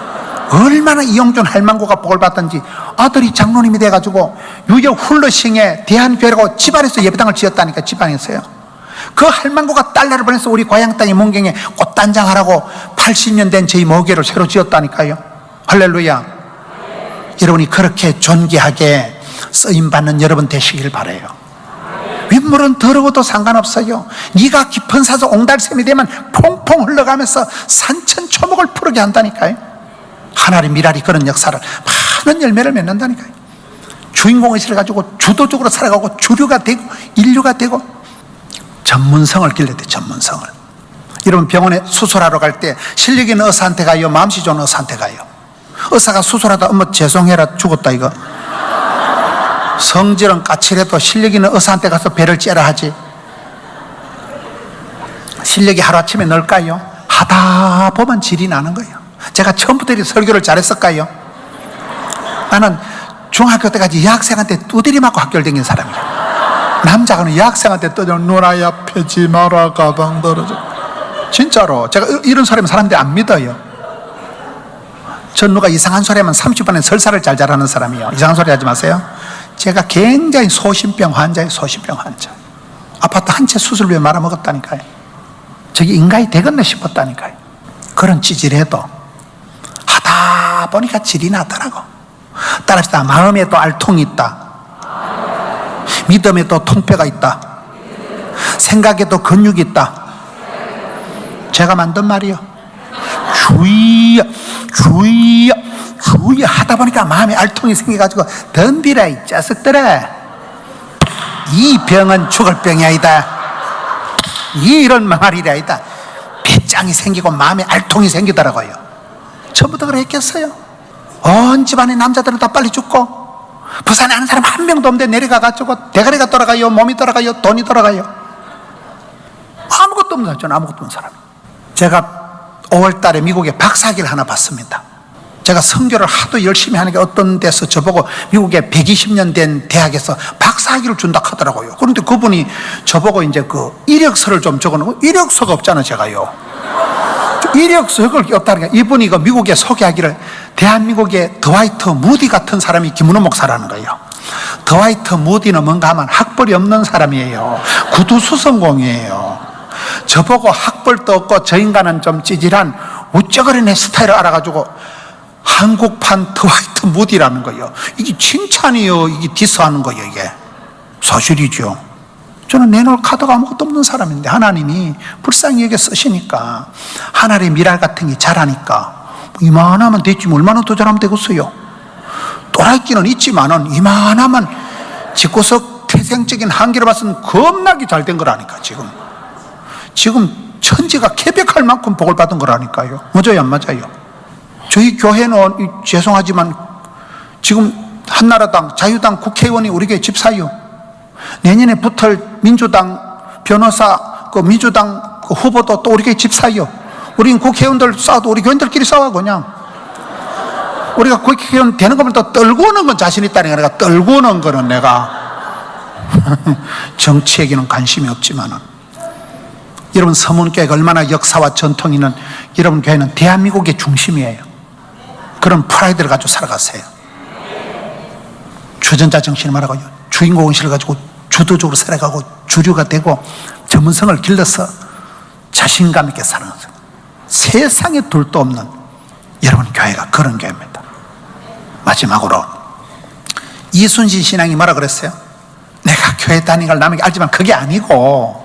얼마나 이용준 할망구가 복을 받던지 아들이 장로님이 돼가지고 뉴욕 훌러싱에 대한교회라고 집안에서 예배당을 지었다니까. 집안에서요. 그 할망구가 달러를 보내서 우리 고향 땅의 문경에 꽃단장하라고 80년 된 저희 모교를 새로 지었다니까요. 할렐루야. 여러분이 그렇게 존귀하게 쓰임받는 여러분 되시길 바라요. 물은 더러워도 상관없어요. 네가 깊은 산에서 옹달샘이 되면 퐁퐁 흘러가면서 산천초목을 푸르게 한다니까요. 하나의 미랄이 그런 역사를 많은 열매를 맺는다니까요. 주인공의식을 가지고 주도적으로 살아가고 주류가 되고 인류가 되고 전문성을 길러야 돼. 전문성을. 여러분 병원에 수술하러 갈 때 실력 있는 의사한테 가요, 마음씨 좋은 의사한테 가요? 의사가 수술하다 엄마 죄송해라 죽었다 이거, 성질은 까칠해도 실력 있는 의사한테 가서 배를 째라 하지. 실력이 하루아침에 늘까요? 하다 보면 질이 나는 거예요. 제가 처음부터 이렇게 설교를 잘했을까요? 나는 중학교 때까지 여학생한테 두드리 맞고 학교를 다닌 사람이에요. 남자가는 여학생한테 떠들어 누나야 패지 마라 가방 떨어져. 진짜로 제가 이런 소리면 사람들이 안 믿어요. 전 누가 이상한 소리 하면 30분에 설사를 잘 잘하는 사람이에요. 이상한 소리 하지 마세요. 제가 굉장히 소심병 환자예요. 소심병 환자. 아파트 한 채 수술비에 말아먹었다니까요. 저게 인간이 되겠네 싶었다니까요. 그런 찌질해도 하다 보니까 질이 나더라고. 따라합시다. 마음에도 알통이 있다. 믿음에도 통뼈가 있다. 생각에도 근육이 있다. 제가 만든 말이요. 주의야 주의야 주의야 하다 보니까 마음에 알통이 생겨가지고 덤비라 이 자식들아, 이 병은 죽을 병이 아니다. 이런 말이 아니다. 배짱이 생기고 마음에 알통이 생기더라고요. 처음부터 그랬겠어요? 온 집안의 남자들은 다 빨리 죽고 부산에 아는 사람 한 명도 없는데 내려가가지고 대가리가 돌아가요, 몸이 돌아가요, 돈이 돌아가요. 아무것도 없는 사람, 저는 아무것도 없는 사람. 제가 5월 달에 미국에 박사학위를 하나 받습니다. 제가 선교를 하도 열심히 하는 게 어떤 데서 저보고 미국에 120년 된 대학에서 박사학위를 준다 하더라고요. 그런데 그분이 저보고 이제 그 이력서를 좀 적어놓고, 이력서가 없잖아 제가요. 이력서가 없다는 게, 이분이 그 미국에 소개하기를 대한민국의 더와이트 무디 같은 사람이 김은호 목사라는 거예요. 더와이트 무디는 뭔가 하면 학벌이 없는 사람이에요. 구두수성공이에요. 저보고 학벌도 없고 저 인간은 좀 찌질한 우쩍거리는 스타일을 알아가지고 한국판 더와이트 무디라는 거예요. 이게 칭찬이요, 이게 디스하는 거예요. 이게 사실이죠. 저는 내놓을 카드가 아무것도 없는 사람인데 하나님이 불쌍히 여겨 쓰시니까, 하나님의 미랄 같은 게 자라니까 이만하면 됐지 뭐 얼마나 더 잘하면 되겠어요. 또라이끼는 있지만은 이만하면 집구석 태생적인 한계를 봐서는 겁나게 잘 된 거라니까. 지금 천지가 개벽할 만큼 복을 받은 거라니까요. 맞아요 안 맞아요? 저희 교회는 죄송하지만 지금 한나라당 자유당 국회의원이 우리 교회 집사요. 내년에 붙을 민주당 변호사 그 민주당 그 후보도 또 우리 교회 집사요. 우린 국회의원들 싸워도 우리 교인들끼리 싸워. 그냥 우리가 국회의원 되는 것을 또 떨고 오는 건 자신 있다니까. 내가 떨고 오는 거는 내가 정치에게는 관심이 없지만은, 여러분 서문교회가 얼마나 역사와 전통이 있는 여러분 교회는 대한민국의 중심이에요. 그런 프라이드를 가지고 살아가세요. 주전자 정신을 말하고 주인공의식을 가지고 주도적으로 살아가고 주류가 되고 전문성을 길러서 자신감 있게 살아가세요. 세상에 둘도 없는 여러분 교회가 그런 교회입니다. 마지막으로 이순신 신앙이 뭐라 그랬어요? 내가 교회 다니는 걸 남에게 알지만 그게 아니고